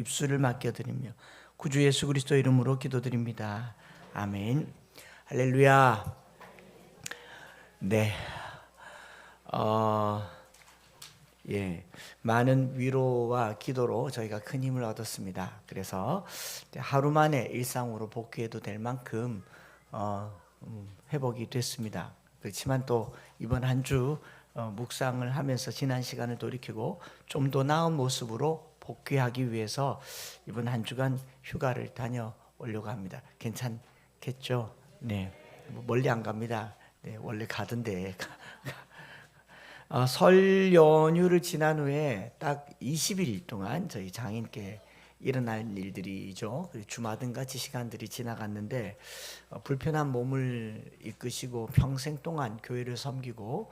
입술을 맡겨드리며 구주 예수 그리스도 이름으로 기도드립니다. 아멘. 할렐루야. 네. 많은 위로와 기도로 저희가 큰 힘을 얻었습니다. 그래서 하루 만에 일상으로 복귀해도 될 만큼 회복이 됐습니다. 그렇지만 또 이번 한 주 묵상을 하면서 지난 시간을 돌이키고 좀 더 나은 모습으로 복귀하기 위해서 이번 한 주간 휴가를 다녀오려고 합니다. 괜찮겠죠? 네, 멀리 안 갑니다. 네, 원래 가던데. 설 연휴를 지난 후에 딱 20일 동안 저희 장인께 일어날 일들이죠. 주마등 같이 시간들이 지나갔는데 불편한 몸을 이끄시고 평생 동안 교회를 섬기고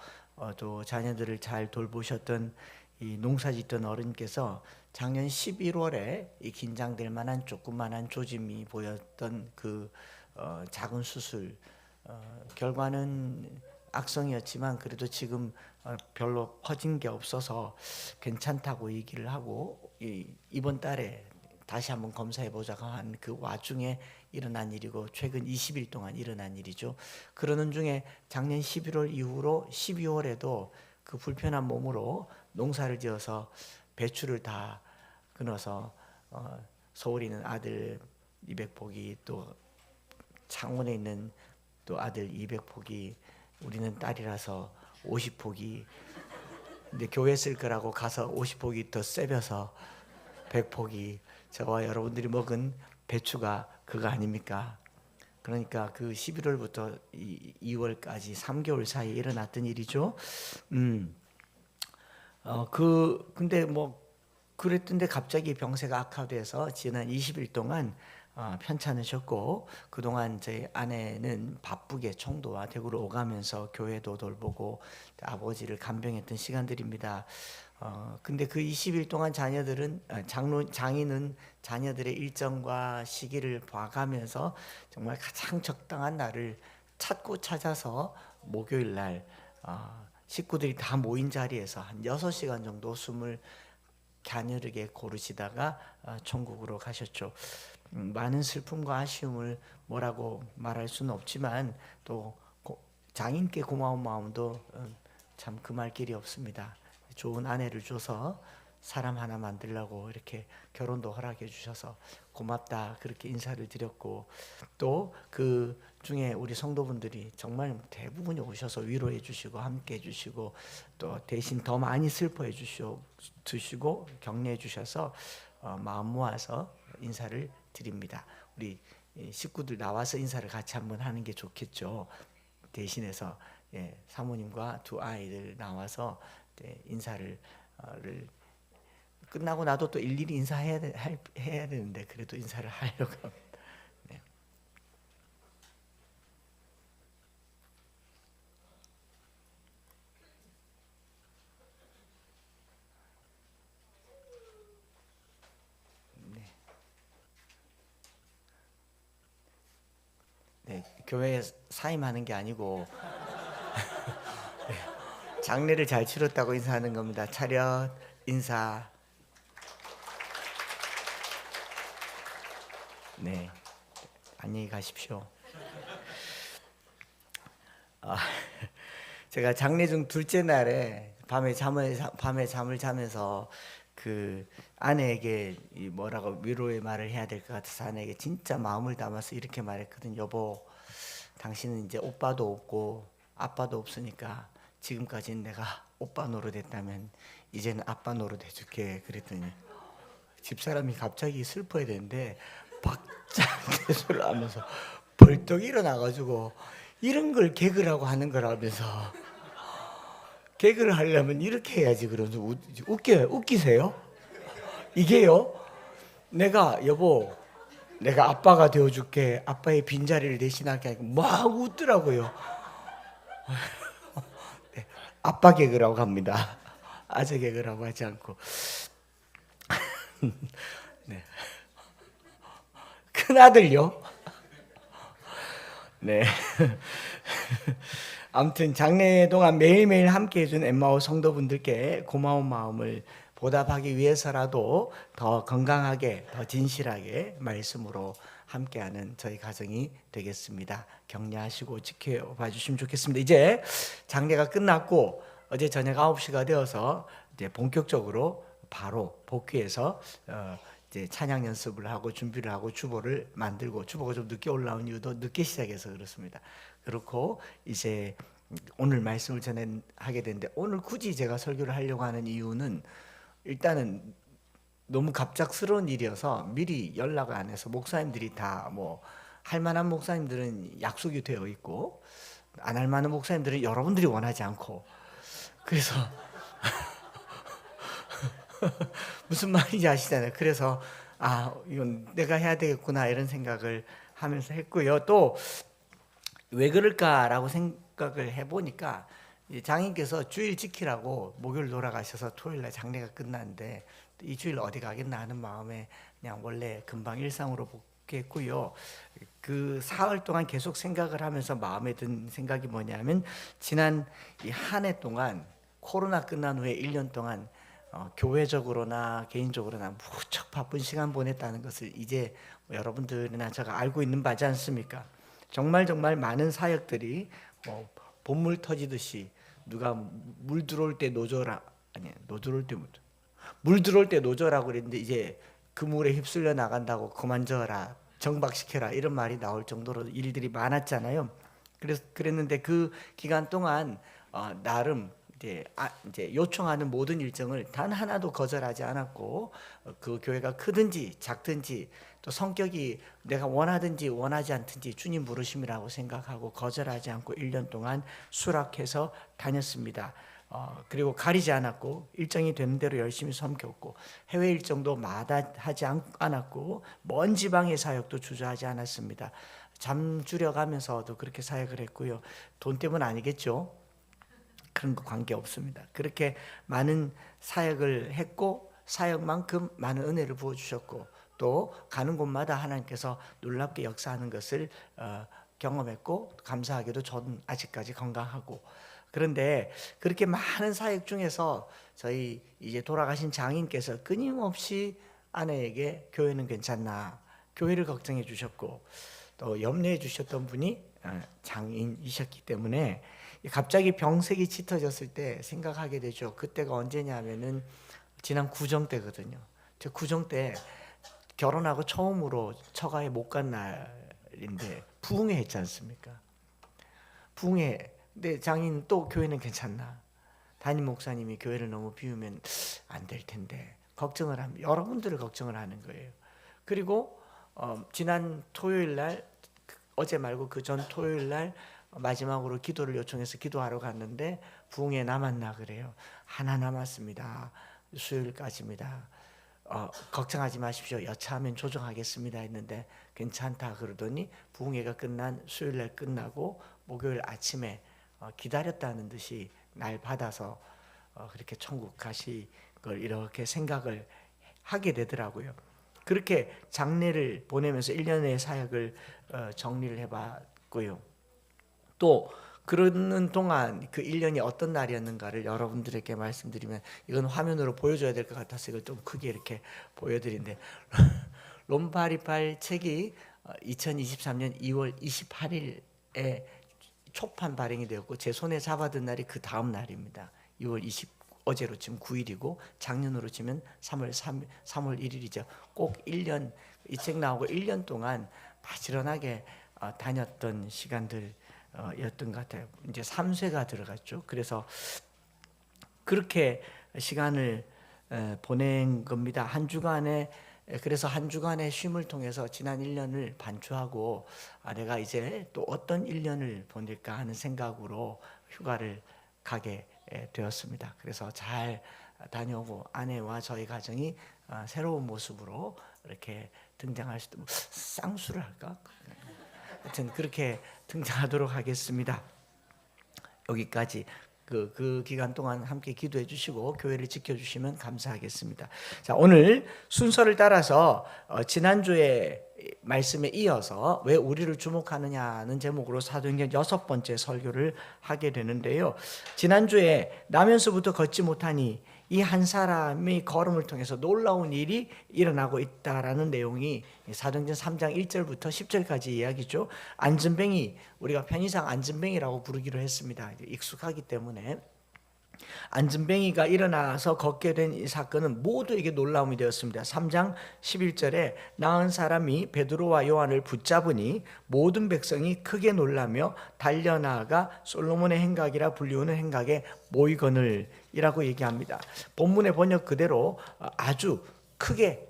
또 자녀들을 잘 돌보셨던 이 농사짓던 어른께서 작년 11월에 이 긴장될 만한 조그만한 조짐이 보였던 그 작은 수술 결과는 악성이었지만 그래도 지금 별로 커진 게 없어서 괜찮다고 얘기를 하고 이번 달에 다시 한번 검사해 보자고 한 그 와중에 일어난 일이고 최근 20일 동안 일어난 일이죠. 그러는 중에 작년 11월 이후로 12월에도 그 불편한 몸으로 농사를 지어서 배추를 다 끊어서 서울에 있는 아들 200포기 또 창원에 있는 또 아들 200포기 우리는 딸이라서 50포기 근데 교회 쓸 거라고 가서 50포기 더 세벼서 100포기 저와 여러분들이 먹은 배추가 그거 아닙니까? 그러니까 그 11월부터 2월까지 3개월 사이에 일어났던 일이죠. 근데 뭐 그랬던데 갑자기 병세가 악화돼서 지난 20일 동안 편찮으셨고 그동안 저희 아내는 바쁘게 청도와 대구로 오가면서 교회도 돌보고 아버지를 간병했던 시간들입니다. 근데 그 20일 동안 자녀들은 장인은 자녀들의 일정과 시기를 봐가면서 정말 가장 적당한 날을 찾고 찾아서 목요일 날 식구들이 다 모인 자리에서 한 6시간 정도 숨을 갸녀르게 고르시다가 천국으로 가셨죠. 많은 슬픔과 아쉬움을 뭐라고 말할 수는 없지만 또 장인께 고마운 마음도 참 금할 길이 없습니다. 좋은 아내를 줘서 사람 하나 만들려고 이렇게 결혼도 허락해 주셔서 고맙다 그렇게 인사를 드렸고 또 그 중에 우리 성도분들이 정말 대부분이 오셔서 위로해 주시고 함께 해 주시고 또 대신 더 많이 슬퍼해 주시고 격려해 주셔서 마음 모아서 인사를 드립니다. 우리 식구들 나와서 인사를 같이 한번 하는 게 좋겠죠. 대신해서 사모님과 두 아이들 나와서 인사를 끝나고 나도 또 일일이 인사해야 해야 되는데 그래도 인사를 하려고 합니다. 네. 네, 교회에 사임하는 게 아니고 장례를 잘 치렀다고 인사하는 겁니다. 차렷 인사. 네, 안녕히 가십시오. 제가 장례 중 둘째 날에 밤에 잠을 자면서 그 아내에게 뭐라고 위로의 말을 해야 될 것 같아서 아내에게 진짜 마음을 담아서 이렇게 말했거든. 여보, 당신은 이제 오빠도 없고 아빠도 없으니까 지금까지는 내가 오빠 노릇했다면 이제는 아빠 노릇 해줄게. 그랬더니 집사람이 갑자기 슬퍼야 되는데 박장대소를 하면서 벌떡 일어나가지고 이런 걸 개그라고 하는 거라면서 개그를 하려면 이렇게 해야지. 그러면서 웃기세요? 이게요? 여보 내가 아빠가 되어줄게. 아빠의 빈자리를 대신하게 하니까 막 웃더라고요. 네, 아빠 개그라고 합니다. 아재 개그라고 하지 않고. 네. 큰아들요? 네. 아무튼 장례 동안 매일매일 함께 해준 엠마오 성도분들께 고마운 마음을 보답하기 위해서라도 더 건강하게, 더 진실하게 말씀으로 함께하는 저희 가정이 되겠습니다. 격려하시고 지켜봐 주시면 좋겠습니다. 이제 장례가 끝났고 어제 저녁 9시가 되어서 이제 본격적으로 바로 복귀해서 이제 찬양 연습을 하고 준비를 하고 주보를 만들고, 주보가 좀 늦게 올라온 이유도 늦게 시작해서 그렇습니다. 그렇고 이제 오늘 말씀을 전하게 되는데, 오늘 굳이 제가 설교를 하려고 하는 이유는 일단은 너무 갑작스러운 일이어서 미리 연락을 안 해서, 목사님들이 다 뭐 할 만한 목사님들은 약속이 되어 있고 안 할 만한 목사님들은 여러분들이 원하지 않고, 그래서 무슨 말인지 아시잖아요. 그래서 이건 내가 해야 되겠구나 이런 생각을 하면서 했고요. 또 왜 그럴까라고 생각을 해보니까 장인께서 주일 지키라고 목요일 돌아가셔서 토요일날 장례가 끝났는데 이 주일 어디 가겠나 하는 마음에 그냥 원래 금방 일상으로 복귀했고요. 그 사흘 동안 계속 생각을 하면서 마음에 든 생각이 뭐냐면, 지난 이 한 해 동안 코로나 끝난 후에 1년 동안 교회적으로나 개인적으로나 무척 바쁜 시간 보냈다는 것을 이제 여러분들이나 제가 알고 있는 바지 않습니까? 정말 많은 사역들이 본물 터지듯이, 누가 물 들어올 때 노조라, 아니 물 들어올 때 노조라고 그랬는데 이제 그 물에 휩쓸려 나간다고 그만져라, 정박시켜라 이런 말이 나올 정도로 일들이 많았잖아요. 그랬는데 그 기간 동안 나름 이제 요청하는 모든 일정을 단 하나도 거절하지 않았고, 그 교회가 크든지 작든지 또 성격이 내가 원하든지 원하지 않든지 주님 부르심이라고 생각하고 거절하지 않고 1년 동안 수락해서 다녔습니다. 그리고 가리지 않았고 일정이 되는 대로 열심히 섬겼고, 해외 일정도 마다하지 않았고 먼 지방의 사역도 주저하지 않았습니다. 잠 줄여가면서도 그렇게 사역을 했고요. 돈 때문 아니겠죠? 그런 거 관계 없습니다. 그렇게 많은 사역을 했고 사역만큼 많은 은혜를 부어주셨고, 또 가는 곳마다 하나님께서 놀랍게 역사하는 것을 경험했고, 감사하게도 저는 아직까지 건강하고. 그런데 그렇게 많은 사역 중에서 저희 이제 돌아가신 장인께서 끊임없이 아내에게 교회는 괜찮나, 교회를 걱정해 주셨고, 또 염려해 주셨던 분이 장인이셨기 때문에 갑자기 병색이 짙어졌을 때 생각하게 되죠. 그때가 언제냐면은 지난 구정 때거든요. 저 구정 때 결혼하고 처음으로 처가에 못 간 날인데 부흥회 했지 않습니까? 부흥회. 근데 장인 또 교회는 괜찮나? 담임 목사님이 교회를 너무 비우면 안 될 텐데 걱정을 합니다. 여러분들을 걱정을 하는 거예요. 그리고 지난 토요일 날, 어제 말고 그 전 토요일 날 마지막으로 기도를 요청해서 기도하러 갔는데 부흥회 남았나 그래요. 하나 남았습니다. 수요일까지입니다. 걱정하지 마십시오. 여차하면 조정하겠습니다 했는데 괜찮다 그러더니 부흥회가 끝난 수요일 날 끝나고 목요일 아침에 기다렸다는 듯이 날 받아서 그렇게 천국 가시 걸 이렇게 생각을 하게 되더라고요. 그렇게 장례를 보내면서 1년의 사역을 정리를 해봤고요. 또 그러는 동안 그 1년이 어떤 날이었는가를 여러분들에게 말씀드리면, 이건 화면으로 보여줘야 될 것 같아서 이걸 좀 크게 이렇게 보여드리는데, 롬파리팔 책이 2023년 2월 28일에 초판 발행이 되었고 제 손에 잡아든 날이 그 다음 날입니다. 2월 20, 어제로 치면 9일이고 작년으로 치면 3월 1일이죠. 꼭 1년, 이 책 나오고 1년 동안 바지런하게 다녔던 시간들 였던 것 같아요. 이제 3쇄가 들어갔죠. 그래서 그렇게 시간을 보낸 겁니다. 한 주간에. 그래서 한 주간의 쉼을 통해서 지난 1년을 반추하고 내가 이제 또 어떤 1년을 보낼까 하는 생각으로 휴가를 가게 되었습니다. 그래서 잘 다녀오고 아내와 저희 가정이 새로운 모습으로 이렇게 등장할 수도, 쌍수를 할까? 하여튼 그렇게 등장하도록 하겠습니다. 여기까지 그 기간 동안 함께 기도해 주시고 교회를 지켜주시면 감사하겠습니다. 자, 오늘 순서를 따라서 지난주에 말씀에 이어서 왜 우리를 주목하느냐는 제목으로 사도행전 6번째 설교를 하게 되는데요. 지난주에 나면서부터 걷지 못하니 이 한 사람의 걸음을 통해서 놀라운 일이 일어나고 있다라는 내용이 사도행전 3장 1절부터 10절까지 이야기죠. 안전뱅이, 우리가 편의상 안전뱅이라고 부르기로 했습니다. 익숙하기 때문에. 안전뱅이가 일어나서 걷게 된 이 사건은 모두에게 놀라움이 되었습니다. 3장 11절에 나은 사람이 베드로와 요한을 붙잡으니 모든 백성이 크게 놀라며 달려나가 솔로몬의 행각이라 불리우는 행각에 모이거늘 이라고 얘기합니다. 본문의 번역 그대로 아주 크게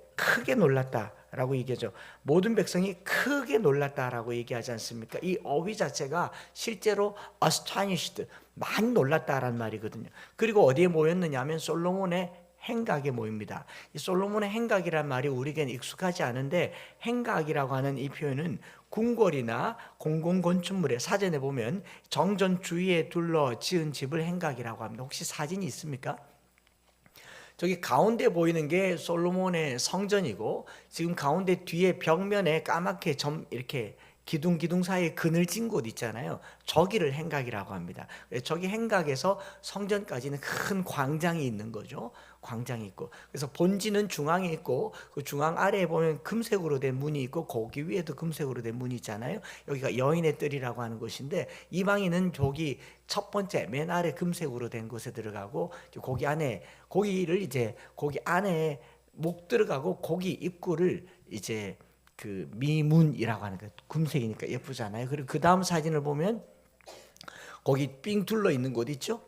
놀랐다라고 얘기하죠. 모든 백성이 크게 놀랐다라고 얘기하지 않습니까? 이 어휘 자체가 실제로 astonished, 많이 놀랐다라는 말이거든요. 그리고 어디에 모였느냐 하면 솔로몬의 행각에 모입니다. 이 솔로몬의 행각이란 말이 우리에겐 익숙하지 않은데, 행각이라고 하는 이 표현은 궁궐이나 공공건축물에 사전에 보면 정전 주위에 둘러 지은 집을 행각이라고 합니다. 혹시 사진이 있습니까? 저기 가운데 보이는 게 솔로몬의 성전이고, 지금 가운데 뒤에 벽면에 까맣게 점 이렇게 기둥 사이에 그늘진 곳 있잖아요. 저기를 행각이라고 합니다. 저기 행각에서 성전까지는 큰 광장이 있는 거죠. 광장이 있고, 그래서 본지는 중앙에 있고, 그 중앙 아래에 보면 금색으로 된 문이 있고, 거기 위에도 금색으로 된 문이 있잖아요. 여기가 여인의 뜰이라고 하는 곳인데, 이방인은 저기 첫 번째 맨 아래 금색으로 된 곳에 들어가고, 거기 안에 거기 안에 목 들어가고, 거기 입구를 이제 그 미문이라고 하는 거, 금색이니까 예쁘잖아요. 그리고 그 다음 사진을 보면 거기 삥 둘러 있는 곳 있죠.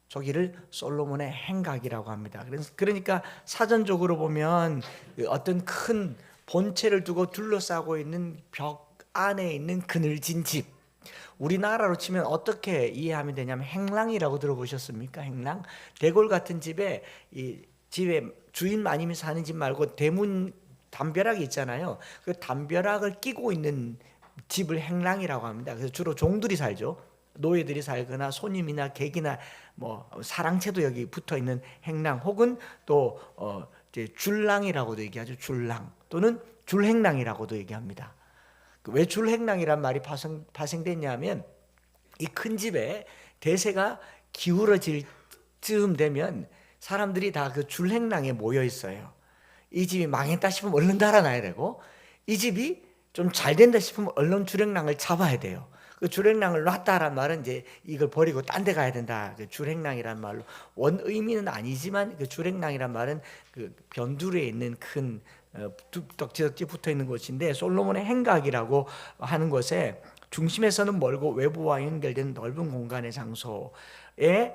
저기를 솔로몬의 행각이라고 합니다. 그러니까 사전적으로 보면 어떤 큰 본체를 두고 둘러싸고 있는 벽 안에 있는 그늘진 집, 우리나라로 치면 어떻게 이해하면 되냐면 행랑이라고 들어보셨습니까? 행랑, 대골 같은 집에 이 집에 주인 마님이 사는 집 말고 대문 담벼락이 있잖아요. 그 담벼락을 끼고 있는 집을 행랑이라고 합니다. 그래서 주로 종들이 살죠. 노예들이 살거나 손님이나 객이나 뭐 사랑채도 여기 붙어 있는 행랑, 혹은 또 이제 줄랑이라고도 얘기하죠. 줄랑 또는 줄행랑이라고도 얘기합니다. 왜 줄행랑이란 말이 파생됐냐면, 이 큰 집에 대세가 기울어질 즈음 되면 사람들이 다 그 줄행랑에 모여 있어요. 이 집이 망했다 싶으면 얼른 달아나야 되고, 이 집이 좀 잘 된다 싶으면 얼른 줄행랑을 잡아야 돼요. 그 줄행랑을 놨다란 말은 이제 이걸 버리고 딴 데 가야 된다. 그 줄행랑이란 말로 원 의미는 아니지만, 그 줄행랑이란 말은 그 변두리에 있는 큰 덕지덕지 붙어 있는 곳인데, 솔로몬의 행각이라고 하는 곳에 중심에서는 멀고 외부와 연결된 넓은 공간의 장소에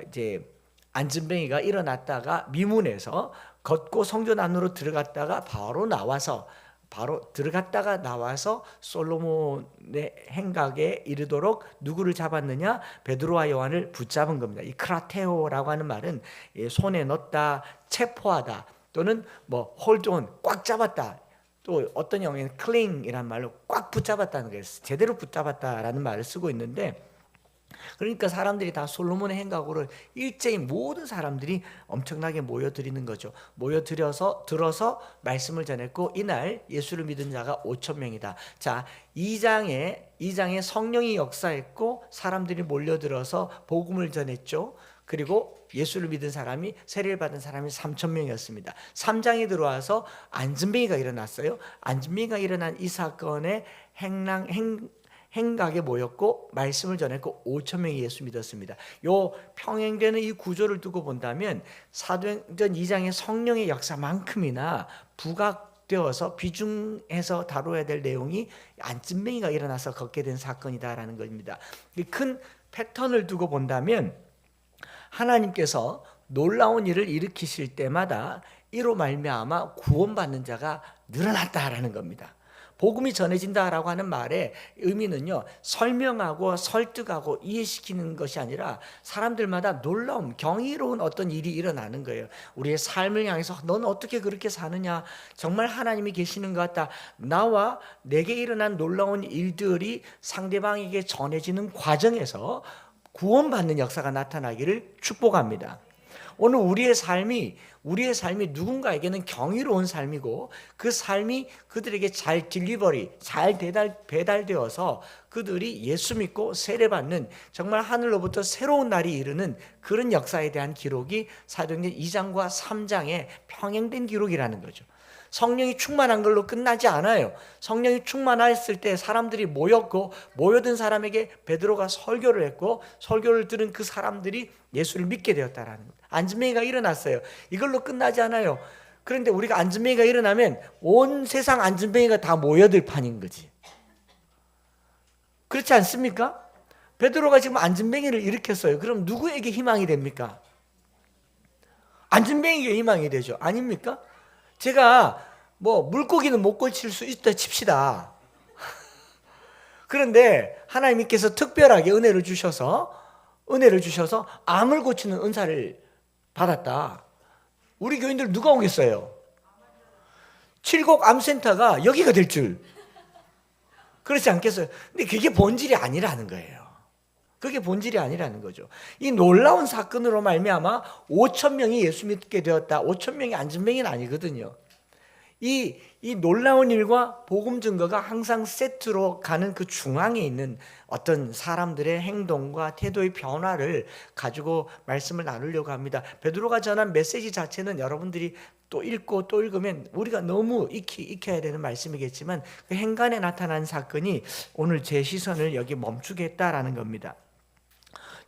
이제 안전뱅이가 일어났다가 미문에서 걷고 성전 안으로 들어갔다가 나와서 솔로몬의 행각에 이르도록 누구를 잡았느냐? 베드로와 요한을 붙잡은 겁니다. 이 크라테오라고 하는 말은 손에 넣다, 체포하다, 또는 뭐 홀드온, 꽉 잡았다, 또 어떤 영어에는 클링이란 말로 꽉 붙잡았다는 거예요. 제대로 붙잡았다라는 말을 쓰고 있는데, 그러니까 사람들이 다 솔로몬의 행각으로 일제히 모든 사람들이 엄청나게 모여들이는 거죠. 모여들어서 말씀을 전했고, 이날 예수를 믿은 자가 5,000명이다. 자, 2장에 성령이 역사했고 사람들이 몰려들어서 복음을 전했죠. 그리고 예수를 믿은 사람이, 세례를 받은 사람이 3,000명이었습니다. 3장에 들어와서 안전뱅이가 일어났어요. 안전뱅이가 일어난 이 사건의 행각에 모였고 말씀을 전했고 5,000명이 예수 믿었습니다. 요 평행되는 이 구조를 두고 본다면 사도행전 2장의 성령의 역사만큼이나 부각되어서 비중해서 다뤄야 될 내용이 안전뱅이가 일어나서 걷게 된 사건이다라는 겁니다. 이 큰 패턴을 두고 본다면 하나님께서 놀라운 일을 일으키실 때마다 이로 말미암아 구원받는 자가 늘어났다라는 겁니다. 복음이 전해진다라고 하는 말의 의미는요, 설명하고 설득하고 이해시키는 것이 아니라 사람들마다 놀라움, 경이로운 어떤 일이 일어나는 거예요. 우리의 삶을 향해서 넌 어떻게 그렇게 사느냐, 정말 하나님이 계시는 것 같다, 나와 내게 일어난 놀라운 일들이 상대방에게 전해지는 과정에서 구원받는 역사가 나타나기를 축복합니다. 오늘 우리의 삶이 누군가에게는 경이로운 삶이고 그 삶이 그들에게 잘 잘 배달되어서 그들이 예수 믿고 세례받는 정말 하늘로부터 새로운 날이 이르는 그런 역사에 대한 기록이 사도행전 2장과 3장에 평행된 기록이라는 거죠. 성령이 충만한 걸로 끝나지 않아요. 성령이 충만했을 때 사람들이 모였고 모여든 사람에게 베드로가 설교를 했고 설교를 들은 그 사람들이 예수를 믿게 되었다라는 겁니다. 안진뱅이가 일어났어요. 이걸로 끝나지 않아요. 그런데 우리가 안진뱅이가 일어나면 온 세상 안진뱅이가 다 모여들 판인 거지. 그렇지 않습니까? 베드로가 지금 안진뱅이를 일으켰어요. 그럼 누구에게 희망이 됩니까? 안진뱅이에게 희망이 되죠. 아닙니까? 제가 뭐 물고기는 못 고칠 수 있다 칩시다. 그런데 하나님께서 특별하게 은혜를 주셔서 암을 고치는 은사를 받았다. 우리 교인들 누가 오겠어요? 칠곡 암센터가 여기가 될 줄. 그렇지 않겠어요? 근데 그게 본질이 아니라는 거예요. 그게 본질이 아니라는 거죠. 이 놀라운 사건으로 말미암아 5천 명이 예수 믿게 되었다. 5천 명이 안진뱅이는 아니거든요. 이 놀라운 일과 복음 증거가 항상 세트로 가는 그 중앙에 있는 어떤 사람들의 행동과 태도의 변화를 가지고 말씀을 나누려고 합니다. 베드로가 전한 메시지 자체는 여러분들이 또 읽고 또 읽으면 우리가 너무 익혀야 되는 말씀이겠지만 그 행간에 나타난 사건이 오늘 제 시선을 여기 멈추게 했다라는 겁니다.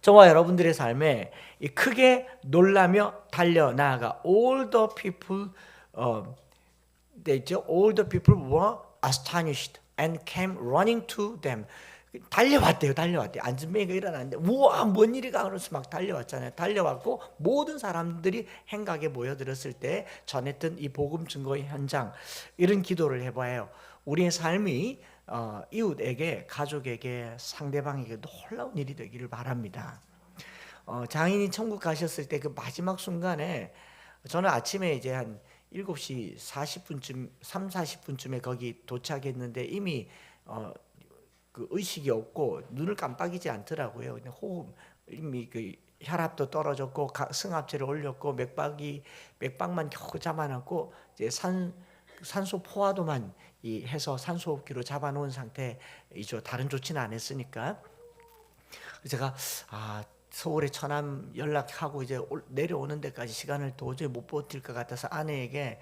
저와 여러분들의 삶에 크게 놀라며 달려나아가 all the people all the people were astonished and came running to them. 달려왔대요. 안진뱅이가 일어났는데 우와 뭔 일이가 그래서 막 달려왔잖아요. 달려왔고 모든 사람들이 행각에 모여들었을 때 전했던 이 복음 증거의 현장, 이런 기도를 해봐요. 우리의 삶이 이웃에게, 가족에게, 상대방에게 놀라운 일이 되기를 바랍니다. 장인이 천국 가셨을 때 그 마지막 순간에 저는 아침에 이제 한 7시 40분쯤, 40분쯤에 거기 도착했는데 이미 그 의식이 없고 눈을 깜빡이지 않더라고요. 그냥 호흡, 이미 그 혈압도 떨어졌고 승합체를 올렸고 맥박만 겨우 잡아놨고 이제 산소 포화도만 해서 산소호흡기로 잡아놓은 상태이죠. 다른 조치는 안 했으니까. 제가 서울에 처남 연락하고 이제 내려오는 데까지 시간을 도저히 못 버틸 것 같아서 아내에게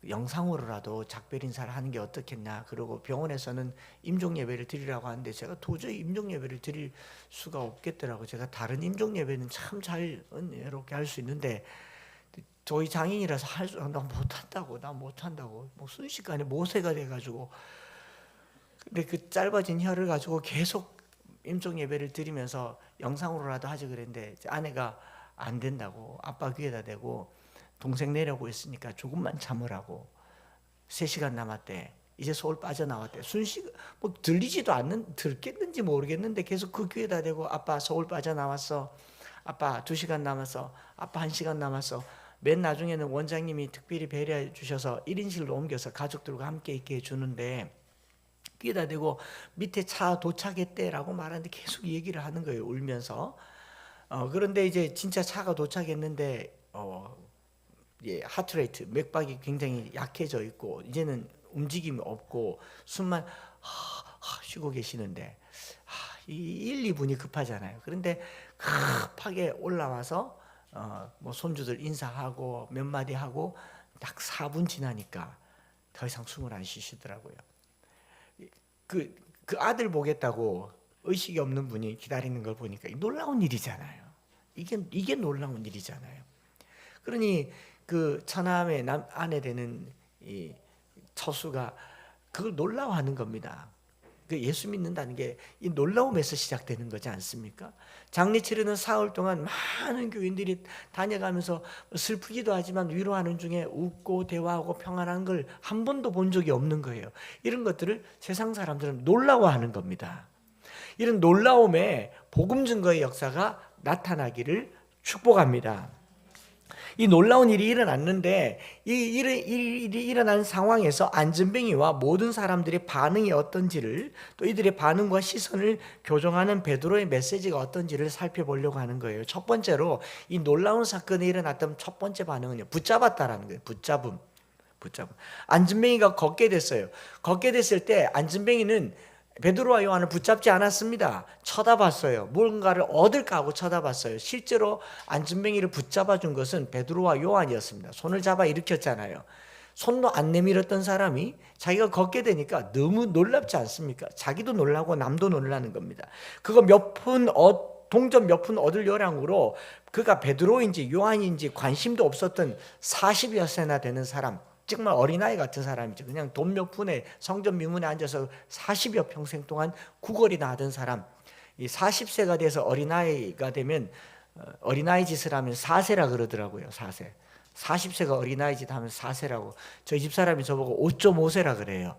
영상으로라도 작별 인사를 하는 게 어떻겠냐. 그리고 병원에서는 임종 예배를 드리라고 하는데 제가 도저히 임종 예배를 드릴 수가 없겠더라고요. 제가 다른 임종 예배는 참 잘 은혜롭게 할 수 있는데 저희 장인이라서 나 못한다고 뭐 순식간에 모세가 돼가지고, 근데 그 짧아진 혀를 가지고 계속 임종 예배를 드리면서 영상으로라도 하지 그랬는데 아내가 안 된다고, 아빠 귀에다 대고 동생 내려오고 있으니까 조금만 참으라고. 3시간 남았대. 이제 서울 빠져나왔대. 뭐 들겠는지 모르겠는데 계속 그 귀에다 대고 아빠 서울 빠져나왔어. 아빠 2시간 남았어. 아빠 1시간 남았어. 맨 나중에는 원장님이 특별히 배려해 주셔서 1인실로 옮겨서 가족들과 함께 있게 해주는데 귀에다 대고 밑에 차 도착했대라고 말하는데 계속 얘기를 하는 거예요, 울면서. 그런데 이제 진짜 차가 도착했는데 하트레이트, 맥박이 굉장히 약해져 있고 이제는 움직임이 없고 숨만 쉬고 계시는데 1, 2분이 급하잖아요. 그런데 급하게 올라와서 뭐 손주들 인사하고 몇 마디 하고 딱 4분 지나니까 더 이상 숨을 안 쉬시더라고요. 그 아들 보겠다고 의식이 없는 분이 기다리는 걸 보니까 놀라운 일이잖아요. 이게 놀라운 일이잖아요. 그러니 그 처남의 아내 되는 이 처수가 그걸 놀라워하는 겁니다. 그 예수 믿는다는 게 이 놀라움에서 시작되는 거지 않습니까? 장례 치르는 사흘 동안 많은 교인들이 다녀가면서 슬프기도 하지만 위로하는 중에 웃고 대화하고 평안한 걸 한 번도 본 적이 없는 거예요. 이런 것들을 세상 사람들은 놀라워하는 겁니다. 이런 놀라움에 복음 증거의 역사가 나타나기를 축복합니다. 이 놀라운 일이 일어났는데 이 일이 일어난 상황에서 안전뱅이와 모든 사람들의 반응이 어떤지를, 또 이들의 반응과 시선을 교정하는 베드로의 메시지가 어떤지를 살펴보려고 하는 거예요. 첫 번째로 이 놀라운 사건이 일어났던 첫 번째 반응은요, 붙잡았다라는 거예요. 붙잡음. 안전뱅이가 걷게 됐어요. 걷게 됐을 때 안전뱅이는 베드로와 요한을 붙잡지 않았습니다. 쳐다봤어요. 뭔가를 얻을까 하고 쳐다봤어요. 실제로 안전뱅이를 붙잡아 준 것은 베드로와 요한이었습니다. 손을 잡아 일으켰잖아요. 손도 안 내밀었던 사람이 자기가 걷게 되니까 너무 놀랍지 않습니까? 자기도 놀라고 남도 놀라는 겁니다. 그거 동전 몇 푼 얻을 요량으로 그가 베드로인지 요한인지 관심도 없었던 40여 세나 되는 사람, 정말 어린아이 같은 사람이죠. 그냥 돈 몇 푼에 성전 미문에 앉아서 40여 평생 동안 구걸이나 하던 사람, 이 40세가 돼서 어린아이가 되면 어린아이 짓을 하면 4세라 그러더라고요. 4세. 40세가 어린아이 짓 하면 4세라고. 저희 집 사람이 저보고 5.5세라 그래요.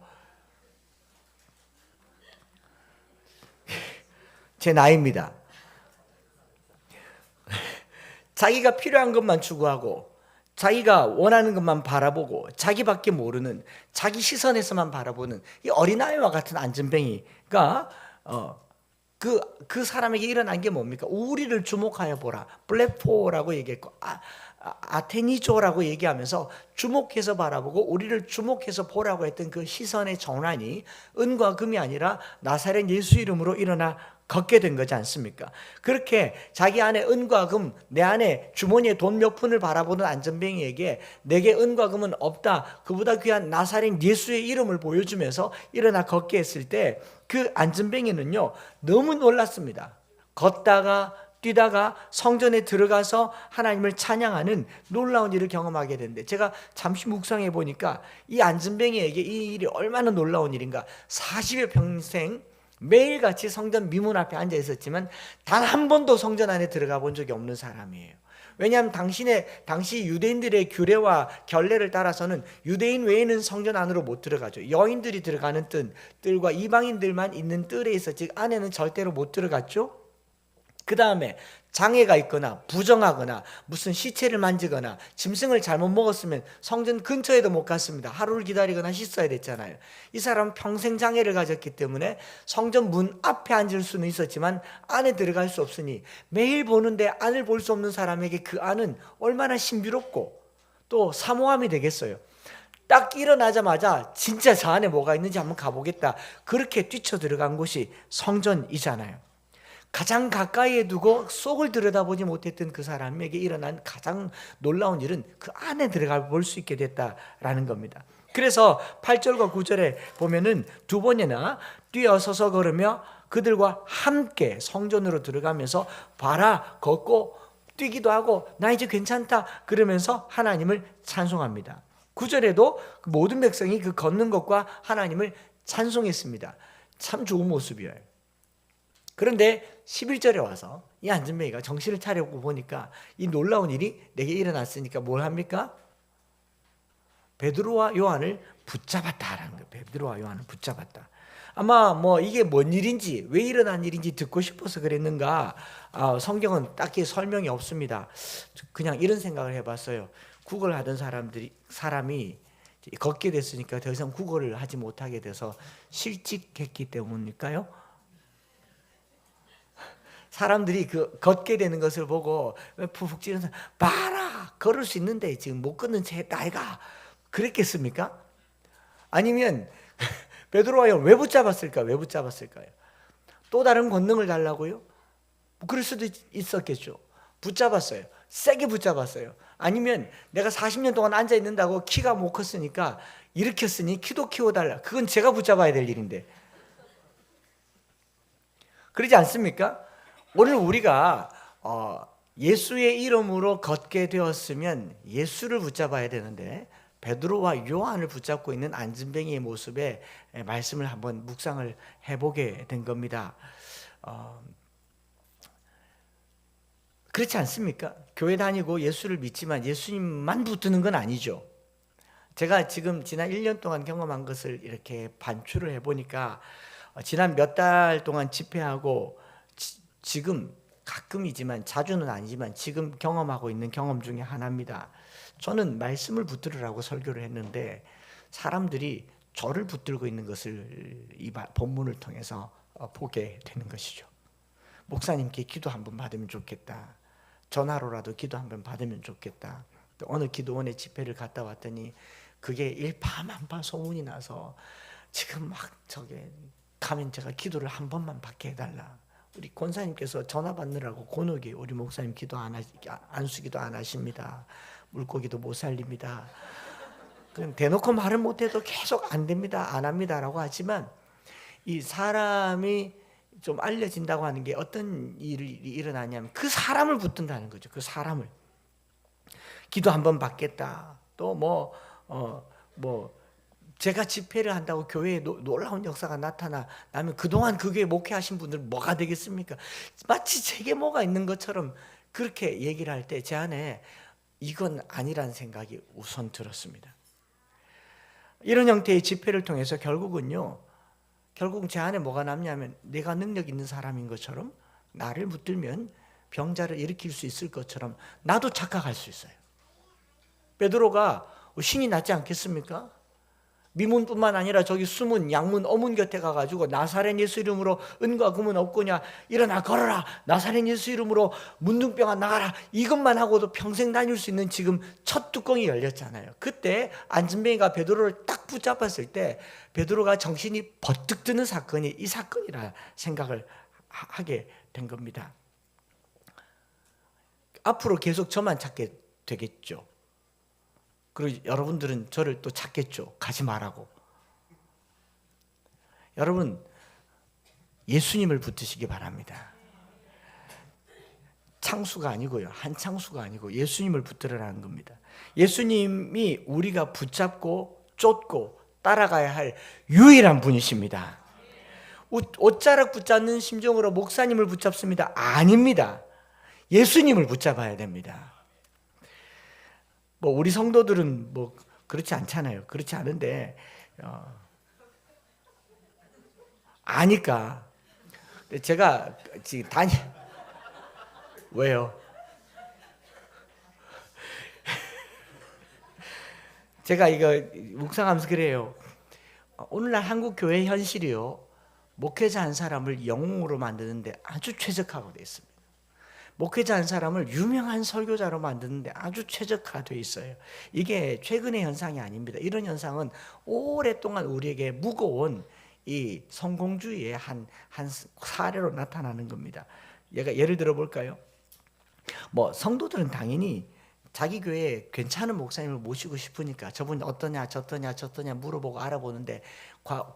제 나이입니다. 자기가 필요한 것만 추구하고 자기가 원하는 것만 바라보고 자기밖에 모르는, 자기 시선에서만 바라보는 이 어린아이와 같은 안전뱅이가 그 사람에게 일어난 게 뭡니까? 우리를 주목하여 보라. 블레포라고 얘기했고 아테니조라고 얘기하면서 주목해서 바라보고 우리를 주목해서 보라고 했던 그 시선의 전환이 은과 금이 아니라 나사렛 예수 이름으로 일어나 걷게 된 거지 않습니까? 그렇게 자기 안에 은과 금, 내 안에 주머니에 돈 몇 푼을 바라보는 안전뱅이에게 내게 은과 금은 없다, 그보다 귀한 나사렛 예수의 이름을 보여주면서 일어나 걷게 했을 때 그 안전뱅이는요 너무 놀랐습니다. 걷다가 뛰다가 성전에 들어가서 하나님을 찬양하는 놀라운 일을 경험하게 되는데, 제가 잠시 묵상해 보니까 이 안전뱅이에게 이 일이 얼마나 놀라운 일인가. 40여 평생 매일같이 성전 미문 앞에 앉아 있었지만 단 한 번도 성전 안에 들어가 본 적이 없는 사람이에요. 왜냐하면 당시 유대인들의 규례와 결례를 따라서는 유대인 외에는 성전 안으로 못 들어가죠. 여인들이 들어가는 뜰과 이방인들만 있는 뜰에 있었지 안에는 절대로 못 들어갔죠. 그 다음에 장애가 있거나 부정하거나 무슨 시체를 만지거나 짐승을 잘못 먹었으면 성전 근처에도 못 갔습니다. 하루를 기다리거나 씻어야 됐잖아요. 이 사람은 평생 장애를 가졌기 때문에 성전 문 앞에 앉을 수는 있었지만 안에 들어갈 수 없으니 매일 보는데 안을 볼 수 없는 사람에게 그 안은 얼마나 신비롭고 또 사모함이 되겠어요. 딱 일어나자마자 진짜 저 안에 뭐가 있는지 한번 가보겠다, 그렇게 뛰쳐 들어간 곳이 성전이잖아요. 가장 가까이에 두고 속을 들여다보지 못했던 그 사람에게 일어난 가장 놀라운 일은 그 안에 들어가 볼 수 있게 됐다라는 겁니다. 그래서 8절과 9절에 보면은 두 번이나 뛰어서서 걸으며 그들과 함께 성전으로 들어가면서 봐라, 걷고 뛰기도 하고 나 이제 괜찮다 그러면서 하나님을 찬송합니다. 9절에도 모든 백성이 그 걷는 것과 하나님을 찬송했습니다. 참 좋은 모습이에요. 그런데 11절에 와서 이 안전뱅이가 정신을 차리고 보니까 이 놀라운 일이 내게 일어났으니까 뭘 합니까? 베드로와 요한을 붙잡았다라는 거예요. 베드로와 요한을 붙잡았다. 아마 이게 뭔 일인지, 왜 일어난 일인지 듣고 싶어서 그랬는가, 성경은 딱히 설명이 없습니다. 그냥 이런 생각을 해봤어요. 구걸 하던 사람이 걷게 됐으니까 더 이상 구걸을 하지 못하게 돼서 실직했기 때문일까요? 사람들이 그 걷게 되는 것을 보고 푹푹 찌르면서 봐라, 걸을 수 있는데 지금 못 걷는 채 나이가, 그랬겠습니까? 아니면 베드로와 요한 왜 붙잡았을까요? 왜 붙잡았을까요? 또 다른 권능을 달라고요? 그럴 수도 있었겠죠. 붙잡았어요. 세게 붙잡았어요. 아니면 내가 40년 동안 앉아 있는다고 키가 못 컸으니까 일으켰으니 키도 키워달라. 그건 제가 붙잡아야 될 일인데. 그러지 않습니까? 오늘 우리가 예수의 이름으로 걷게 되었으면 예수를 붙잡아야 되는데 베드로와 요한을 붙잡고 있는 안전뱅이의 모습에 말씀을 한번 묵상을 해보게 된 겁니다. 그렇지 않습니까? 교회 다니고 예수를 믿지만 예수님만 붙드는 건 아니죠. 제가 지금 지난 1년 동안 경험한 것을 이렇게 반추를 해보니까 지난 몇 달 동안 집회하고 지금 가끔이지만, 자주는 아니지만 지금 경험하고 있는 경험 중에 하나입니다. 저는 말씀을 붙들으라고 설교를 했는데 사람들이 저를 붙들고 있는 것을 이 본문을 통해서 보게 되는 것이죠. 목사님께 기도 한번 받으면 좋겠다, 전화로라도 기도 한번 받으면 좋겠다. 또 어느 기도원에 집회를 갔다 왔더니 그게 일파만파 소문이 나서 지금 막 저게 가면 제가 기도를 한 번만 받게 해달라. 우리 권사님께서 전화 받느라고 곤혹이 우리 목사님 기도 안수기도 안 하십니다. 물고기도 못 살립니다. 대놓고 말을 못해도 계속 안 됩니다, 안 합니다라고 하지만, 이 사람이 좀 알려진다고 하는 게 어떤 일이 일어나냐면 그 사람을 붙든다는 거죠. 그 사람을. 기도 한번 받겠다. 또 제가 집회를 한다고 교회에 놀라운 역사가 나타나면 그동안 그 교회 목회하신 분들 뭐가 되겠습니까? 마치 제게 뭐가 있는 것처럼 그렇게 얘기를 할 때 제 안에 이건 아니란 생각이 우선 들었습니다. 이런 형태의 집회를 통해서 결국은 제 안에 뭐가 남냐면 내가 능력 있는 사람인 것처럼, 나를 붙들면 병자를 일으킬 수 있을 것처럼 나도 착각할 수 있어요. 베드로가 신이 낫지 않겠습니까? 미문뿐만 아니라 저기 숨은 양문 어문 곁에 가가지고 나사렛 예수 이름으로 은과 금은 없거냐, 일어나 걸어라, 나사렛 예수 이름으로 문둥병아 나가라, 이것만 하고도 평생 다닐 수 있는 지금 첫 뚜껑이 열렸잖아요. 그때 안진뱅이가 베드로를 딱 붙잡았을 때 베드로가 정신이 버뜩 드는 사건이 이 사건이라 생각을 하게 된 겁니다. 앞으로 계속 저만 찾게 되겠죠. 그리고 여러분들은 저를 또 찾겠죠. 가지 말라고. 여러분, 예수님을 붙드시기 바랍니다. 창수가 아니고요, 한창수가 아니고 예수님을 붙들으라는 겁니다. 예수님이 우리가 붙잡고 쫓고 따라가야 할 유일한 분이십니다. 옷자락 붙잡는 심정으로 목사님을 붙잡습니다? 아닙니다. 예수님을 붙잡아야 됩니다. 우리 성도들은 그렇지 않잖아요. 그렇지 않은데 아니까 제가 지금 왜요? 제가 이거 묵상하면서 그래요. 오늘날 한국 교회 현실이요, 목회자 한 사람을 영웅으로 만드는데 아주 최적화되어 있습니다. 목회자 한 사람을 유명한 설교자로 만드는데 아주 최적화되어 있어요. 이게 최근의 현상이 아닙니다. 이런 현상은 오랫동안 우리에게 무거운 이 성공주의의 한 사례로 나타나는 겁니다. 예를 들어 볼까요? 성도들은 당연히 자기 교회에 괜찮은 목사님을 모시고 싶으니까 저분 어떠냐 저떠냐 물어보고 알아보는데,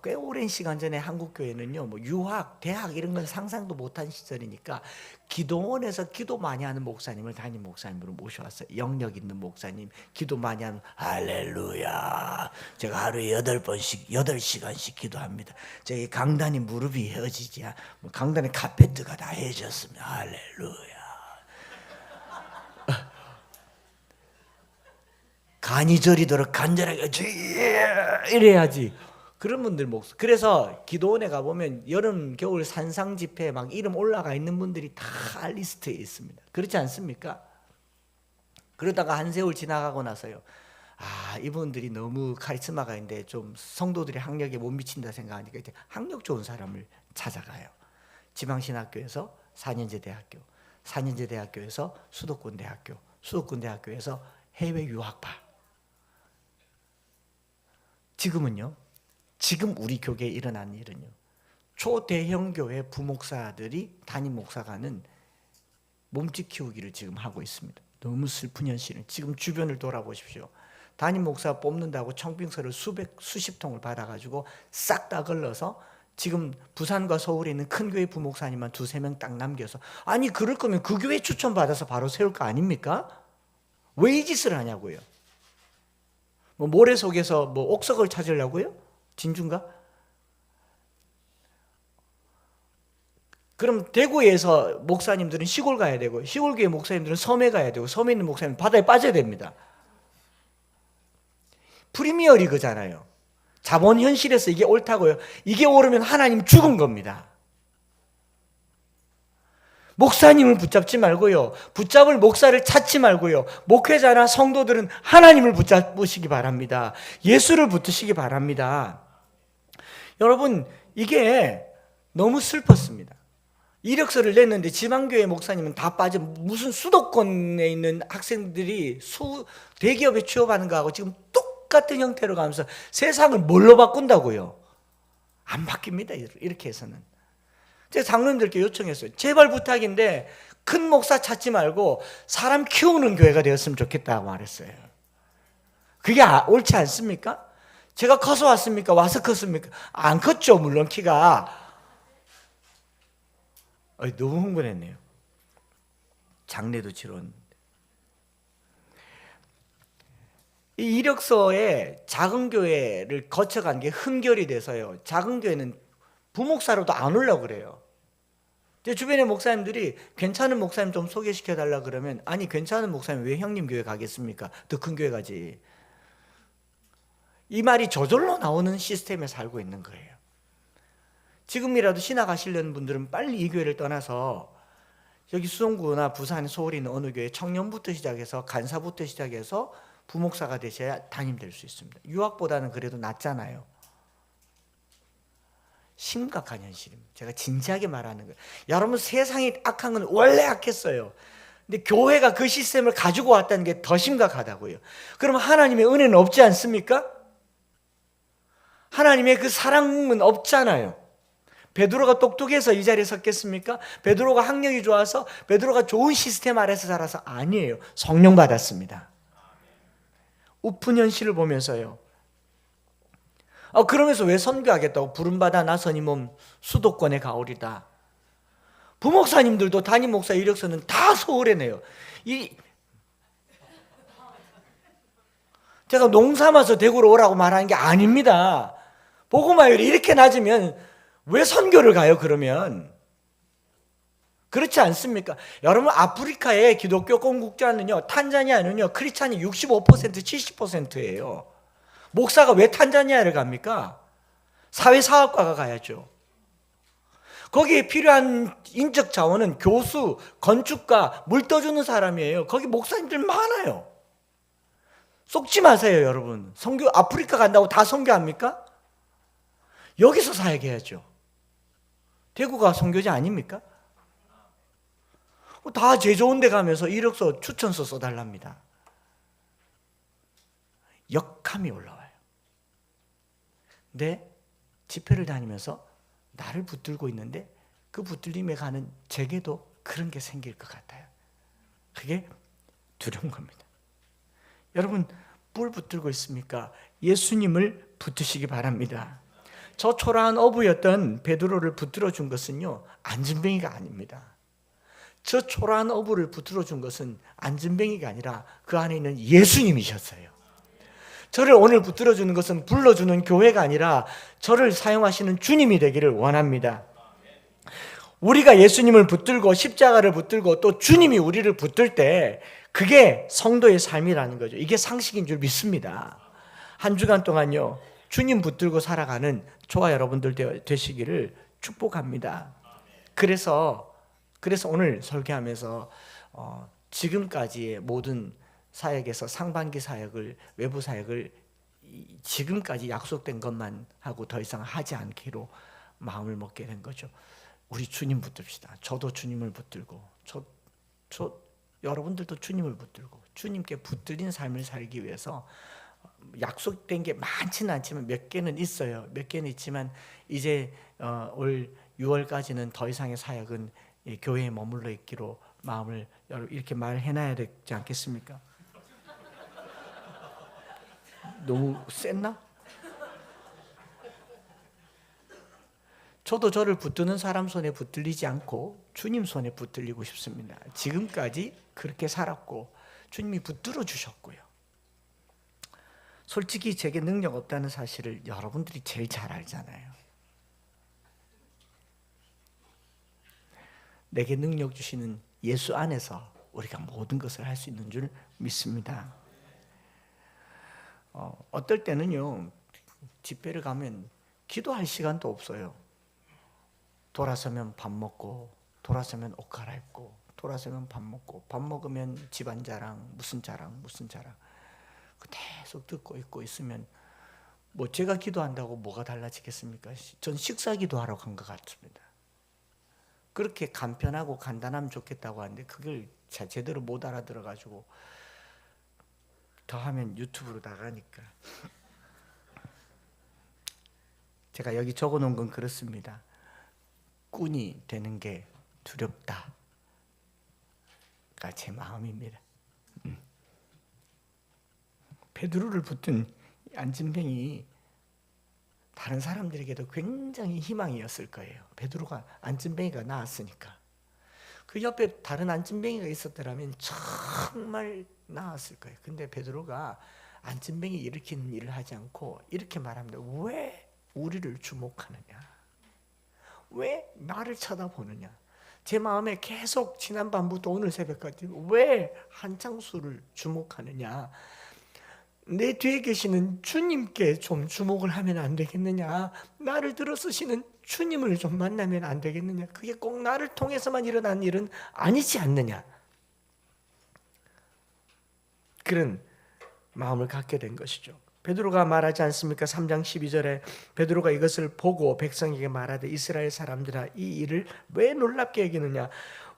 꽤 오랜 시간 전에 한국 교회는요, 유학, 대학 이런 건 상상도 못한 시절이니까 기도원에서 기도 많이 하는 목사님을 담임 목사님으로 모셔왔어요. 영역 있는 목사님, 기도 많이 하는, 할렐루야, 제가 하루에 8시간씩 기도합니다. 저희 강단이 무릎이 헤어지지, 강단의 카페트가 다 헤어졌습니다. 할렐루야. 간이 저리도록 간절하게 이래야지. 그런 분들 그래서 기도원에 가보면 여름 겨울 산상 집회 막 이름 올라가 있는 분들이 다 리스트에 있습니다. 그렇지 않습니까? 그러다가 한 세월 지나가고 나서요, 이분들이 너무 카리스마가 있는데 좀 성도들의 학력에 못 미친다 생각하니까 이제 학력 좋은 사람을 찾아가요. 지방신학교에서 4년제 대학교, 4년제 대학교에서 수도권 대학교, 수도권 대학교에서 해외 유학파. 지금 우리 교계에 일어난 일은요, 초대형 교회 부목사들이 담임 목사가는 몸집 키우기를 지금 하고 있습니다. 너무 슬픈 현실은, 지금 주변을 돌아보십시오. 담임 목사 뽑는다고 청빙서를 수십 통을 받아가지고 싹 다 걸러서 지금 부산과 서울에 있는 큰 교회 부목사님만 2-3명 딱 남겨서, 아니 그럴 거면 그 교회 추천받아서 바로 세울 거 아닙니까? 왜 이 짓을 하냐고요. 모래 속에서 옥석을 찾으려고요? 진주인가? 그럼 대구에서 목사님들은 시골 가야 되고, 시골교회 목사님들은 섬에 가야 되고, 섬에 있는 목사님은 바다에 빠져야 됩니다. 프리미어 리그잖아요. 자본 현실에서 이게 옳다고요? 이게 옳으면 하나님 죽은 겁니다. 목사님을 붙잡지 말고요. 붙잡을 목사를 찾지 말고요. 목회자나 성도들은 하나님을 붙잡으시기 바랍니다. 예수를 붙으시기 바랍니다. 여러분, 이게 너무 슬펐습니다. 이력서를 냈는데 지방교회 목사님은 다 빠져 무슨 수도권에 있는 학생들이 대기업에 취업하는 거하고 지금 똑같은 형태로 가면서 세상을 뭘로 바꾼다고요? 안 바뀝니다. 이렇게 해서는. 제가 장로님들께 요청했어요. 제발 부탁인데 큰 목사 찾지 말고 사람 키우는 교회가 되었으면 좋겠다고 말했어요. 그게 옳지 않습니까? 제가 커서 왔습니까? 와서 컸습니까? 안 컸죠. 물론 키가. 너무 흥분했네요. 장례도 치렀는데. 이 이력서에 작은 교회를 거쳐간 게 흠결이 돼서요. 작은 교회는 부목사로도 안 오려고 그래요. 제 주변의 목사님들이 괜찮은 목사님 좀 소개시켜달라 그러면 아니 괜찮은 목사님 왜 형님 교회 가겠습니까? 더 큰 교회 가지. 이 말이 저절로 나오는 시스템에 살고 있는 거예요. 지금이라도 신학 하시려는 분들은 빨리 이 교회를 떠나서 여기 수성구나 부산, 서울에 있는 어느 교회 청년부터 시작해서 간사부터 시작해서 부목사가 되셔야 담임될 수 있습니다. 유학보다는 그래도 낫잖아요. 심각한 현실입니다. 제가 진지하게 말하는 거예요. 여러분, 세상이 악한 건 원래 악했어요. 근데 교회가 그 시스템을 가지고 왔다는 게 더 심각하다고요. 그럼 하나님의 은혜는 없지 않습니까? 하나님의 그 사랑은 없잖아요. 베드로가 똑똑해서 이 자리에 섰겠습니까? 베드로가 학력이 좋아서, 베드로가 좋은 시스템 아래서 자라서 아니에요. 성령 받았습니다. 우픈 현실을 보면서요. 그러면서 왜 선교하겠다고? 부름받아 나서니 몸 수도권에 가오리다. 부목사님들도 담임 목사 이력서는 다 서울에 내요. 제가 농삼아서 대구로 오라고 말하는 게 아닙니다. 복음화율이 이렇게 낮으면 왜 선교를 가요, 그러면? 그렇지 않습니까? 여러분, 아프리카의 기독교 건국자는요, 탄자니아는요, 크리스찬이 65%, 70%예요. 목사가 왜 탄자니아를 갑니까? 사회사업가가 가야죠. 거기에 필요한 인적 자원은 교수, 건축가, 물 떠주는 사람이에요. 거기 목사님들 많아요. 속지 마세요, 여러분. 선교, 아프리카 간다고 다 선교합니까? 여기서 사역해야죠. 대구가 선교지 아닙니까? 다 제 좋은 데 가면서 이력서 추천서 써달랍니다. 역함이 올라와요. 근데 집회를 다니면서 나를 붙들고 있는데 그 붙들림에 가는 제게도 그런 게 생길 것 같아요. 그게 두려운 겁니다. 여러분, 뭘 붙들고 있습니까? 예수님을 붙드시기 바랍니다. 저 초라한 어부였던 베드로를 붙들어 준 것은요, 안진뱅이가 아닙니다. 저 초라한 어부를 붙들어 준 것은 안진뱅이가 아니라 그 안에 있는 예수님이셨어요. 저를 오늘 붙들어 주는 것은 불러주는 교회가 아니라 저를 사용하시는 주님이 되기를 원합니다. 우리가 예수님을 붙들고 십자가를 붙들고 또 주님이 우리를 붙들 때 그게 성도의 삶이라는 거죠. 이게 상식인 줄 믿습니다. 한 주간 동안요, 주님 붙들고 살아가는 저와 여러분들 되시기를 축복합니다. 그래서 오늘 설교하면서 지금까지의 모든 사역에서 상반기 사역을, 외부 사역을 지금까지 약속된 것만 하고 더 이상 하지 않기로 마음을 먹게 된 거죠. 우리 주님 붙듭시다. 저도 주님을 붙들고, 여러분들도 주님을 붙들고, 주님께 붙들린 삶을 살기 위해서 약속된 게 많지는 않지만 몇 개는 있어요. 몇 개는 있지만 이제 올 6월까지는 더 이상의 사역은 교회에 머물러 있기로 마음을 이렇게 말해놔야 되지 않겠습니까? 너무 셌나? 저도 저를 붙드는 사람 손에 붙들리지 않고 주님 손에 붙들리고 싶습니다. 지금까지 그렇게 살았고 주님이 붙들어 주셨고요. 솔직히 제게 능력 없다는 사실을 여러분들이 제일 잘 알잖아요. 내게 능력 주시는 예수 안에서 우리가 모든 것을 할 수 있는 줄 믿습니다. 어떨 때는요, 집회를 가면 기도할 시간도 없어요. 돌아서면 밥 먹고 돌아서면 옷 갈아입고, 돌아서면 밥 먹고, 밥 먹으면 집안 자랑, 무슨 자랑, 무슨 자랑. 계속 듣고 있고 있으면 뭐 제가 기도한다고 뭐가 달라지겠습니까? 전 식사 기도하러 간 것 같습니다. 그렇게 간편하고 간단하면 좋겠다고 하는데 그걸 제대로 못 알아들어가지고 더하면 유튜브로 나가니까. 제가 여기 적어놓은 건 그렇습니다. 꾼이 되는 게 두렵다가 제 마음입니다. 베드로를 붙든 안진뱅이 다른 사람들에게도 굉장히 희망이었을 거예요. 베드로가 안진뱅이가 나았으니까. 그 옆에 다른 안진뱅이가 있었더라면 정말 나았을 거예요. 근데 베드로가 안진뱅이 일으키는 일을 하지 않고 이렇게 말합니다. 왜 우리를 주목하느냐? 왜 나를 쳐다보느냐? 제 마음에 계속 지난밤부터 오늘 새벽까지 왜 한창수를 주목하느냐? 내 뒤에 계시는 주님께 좀 주목을 하면 안 되겠느냐? 나를 들어쓰시는 주님을 좀 만나면 안 되겠느냐? 그게 꼭 나를 통해서만 일어난 일은 아니지 않느냐? 그런 마음을 갖게 된 것이죠. 베드로가 말하지 않습니까? 3장 12절에 베드로가 이것을 보고 백성에게 말하되 이스라엘 사람들아 이 일을 왜 놀랍게 여기느냐?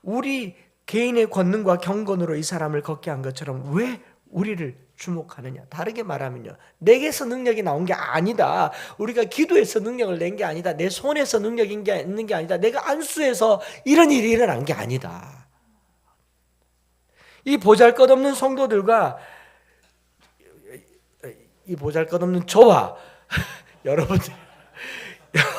우리 개인의 권능과 경건으로 이 사람을 걷게 한 것처럼 왜 우리를 주목하느냐? 다르게 말하면요, 내게서 능력이 나온 게 아니다. 우리가 기도해서 능력을 낸 게 아니다. 내 손에서 능력이 있는 게 아니다. 내가 안수해서 이런 일이 일어난 게 아니다. 이 보잘것없는 성도들과 이 보잘것없는 저와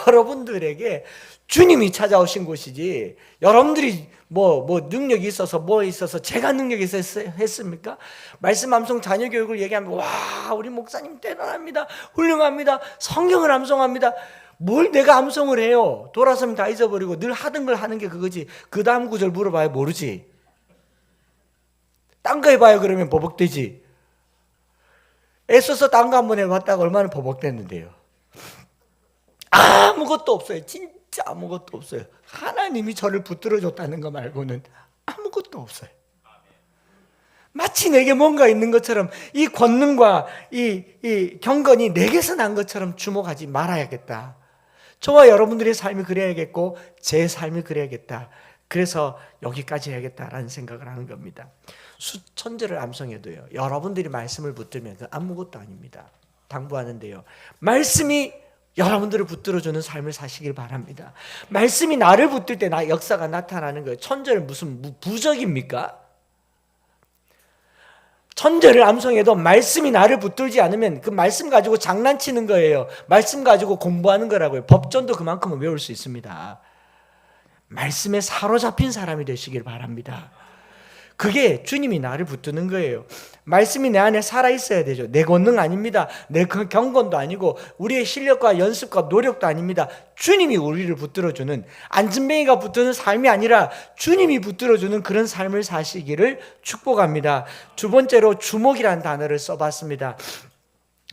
여러분들에게 주님이 찾아오신 곳이지, 여러분들이 뭐 능력이 있어서 뭐 있어서 제가 능력이 있어서 했습니까? 말씀 암송 자녀 교육을 얘기하면 와 우리 목사님 대단합니다, 훌륭합니다, 성경을 암송합니다. 뭘 내가 암송을 해요? 돌아서면 다 잊어버리고 늘 하던 걸 하는 게 그거지. 그 다음 구절 물어봐야 모르지. 딴 거 해봐요 그러면 버벅대지. 애써서 딴 거 한번 해봤다가 얼마나 버벅댔는데요. 아무것도 없어요. 진짜 아무것도 없어요. 하나님이 저를 붙들어줬다는 거 말고는 아무것도 없어요. 마치 내게 뭔가 있는 것처럼 이 권능과 이 경건이 내게서 난 것처럼 주목하지 말아야겠다. 저와 여러분들의 삶이 그래야겠고 제 삶이 그래야겠다. 그래서 여기까지 해야겠다라는 생각을 하는 겁니다. 수천절을 암송해도요, 여러분들이 말씀을 붙들면 아무것도 아닙니다. 당부하는데요, 말씀이 여러분들을 붙들어주는 삶을 사시길 바랍니다. 말씀이 나를 붙들 때 역사가 나타나는 거예요. 천절은 무슨 부적입니까? 천절을 암송해도 말씀이 나를 붙들지 않으면 그 말씀 가지고 장난치는 거예요. 말씀 가지고 공부하는 거라고요. 법전도 그만큼은 외울 수 있습니다. 말씀에 사로잡힌 사람이 되시길 바랍니다. 그게 주님이 나를 붙드는 거예요. 말씀이 내 안에 살아있어야 되죠. 내 권능 아닙니다. 내 경건도 아니고 우리의 실력과 연습과 노력도 아닙니다. 주님이 우리를 붙들어주는, 안진뱅이가 붙드는 삶이 아니라 주님이 붙들어주는 그런 삶을 사시기를 축복합니다. 두 번째로 주목이라는 단어를 써봤습니다.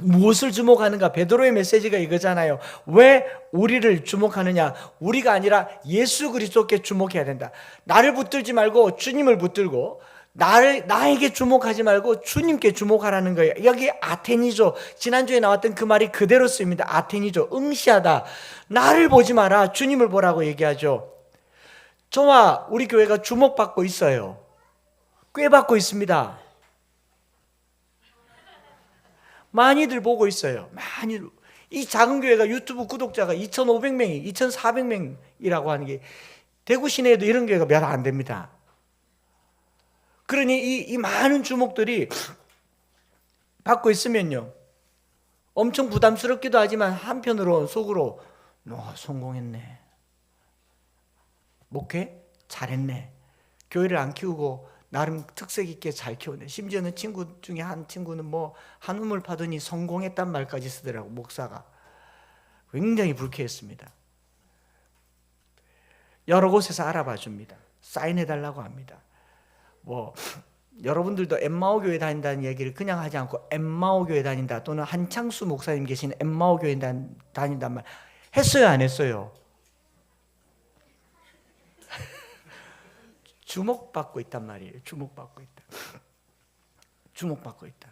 무엇을 주목하는가? 베드로의 메시지가 이거잖아요. 왜 우리를 주목하느냐? 우리가 아니라 예수 그리스도께 주목해야 된다. 나를 붙들지 말고 주님을 붙들고, 나에게 주목하지 말고 주님께 주목하라는 거예요. 여기 아테니조, 지난주에 나왔던 그 말이 그대로 쓰입니다. 아테니조, 응시하다. 나를 보지 마라, 주님을 보라고 얘기하죠. 저와 우리 교회가 주목받고 있어요. 꽤 받고 있습니다. 많이들 보고 있어요. 많이. 이 작은 교회가 유튜브 구독자가 2,500명이, 2,400명이라고 하는 게 대구 시내에도 이런 교회가 몇 안 됩니다. 그러니 이 많은 주목들이 받고 있으면요, 엄청 부담스럽기도 하지만 한편으로 속으로 성공했네, 목회 잘했네, 교회를 안 키우고 나름 특색 있게 잘 키우네. 심지어는 친구 중에 한 친구는 뭐 한 우물 파더니 성공했단 말까지 쓰더라고. 목사가 굉장히 불쾌했습니다. 여러 곳에서 알아봐 줍니다. 사인해달라고 합니다. 뭐 여러분들도 엠마오 교회 다닌다는 얘기를 그냥 하지 않고 엠마오 교회 다닌다, 또는 한창수 목사님 계신 엠마오 교회 다닌단 말 했어요, 안 했어요? 주목받고 있단 말이에요. 주목받고 있다. 주목받고 있다.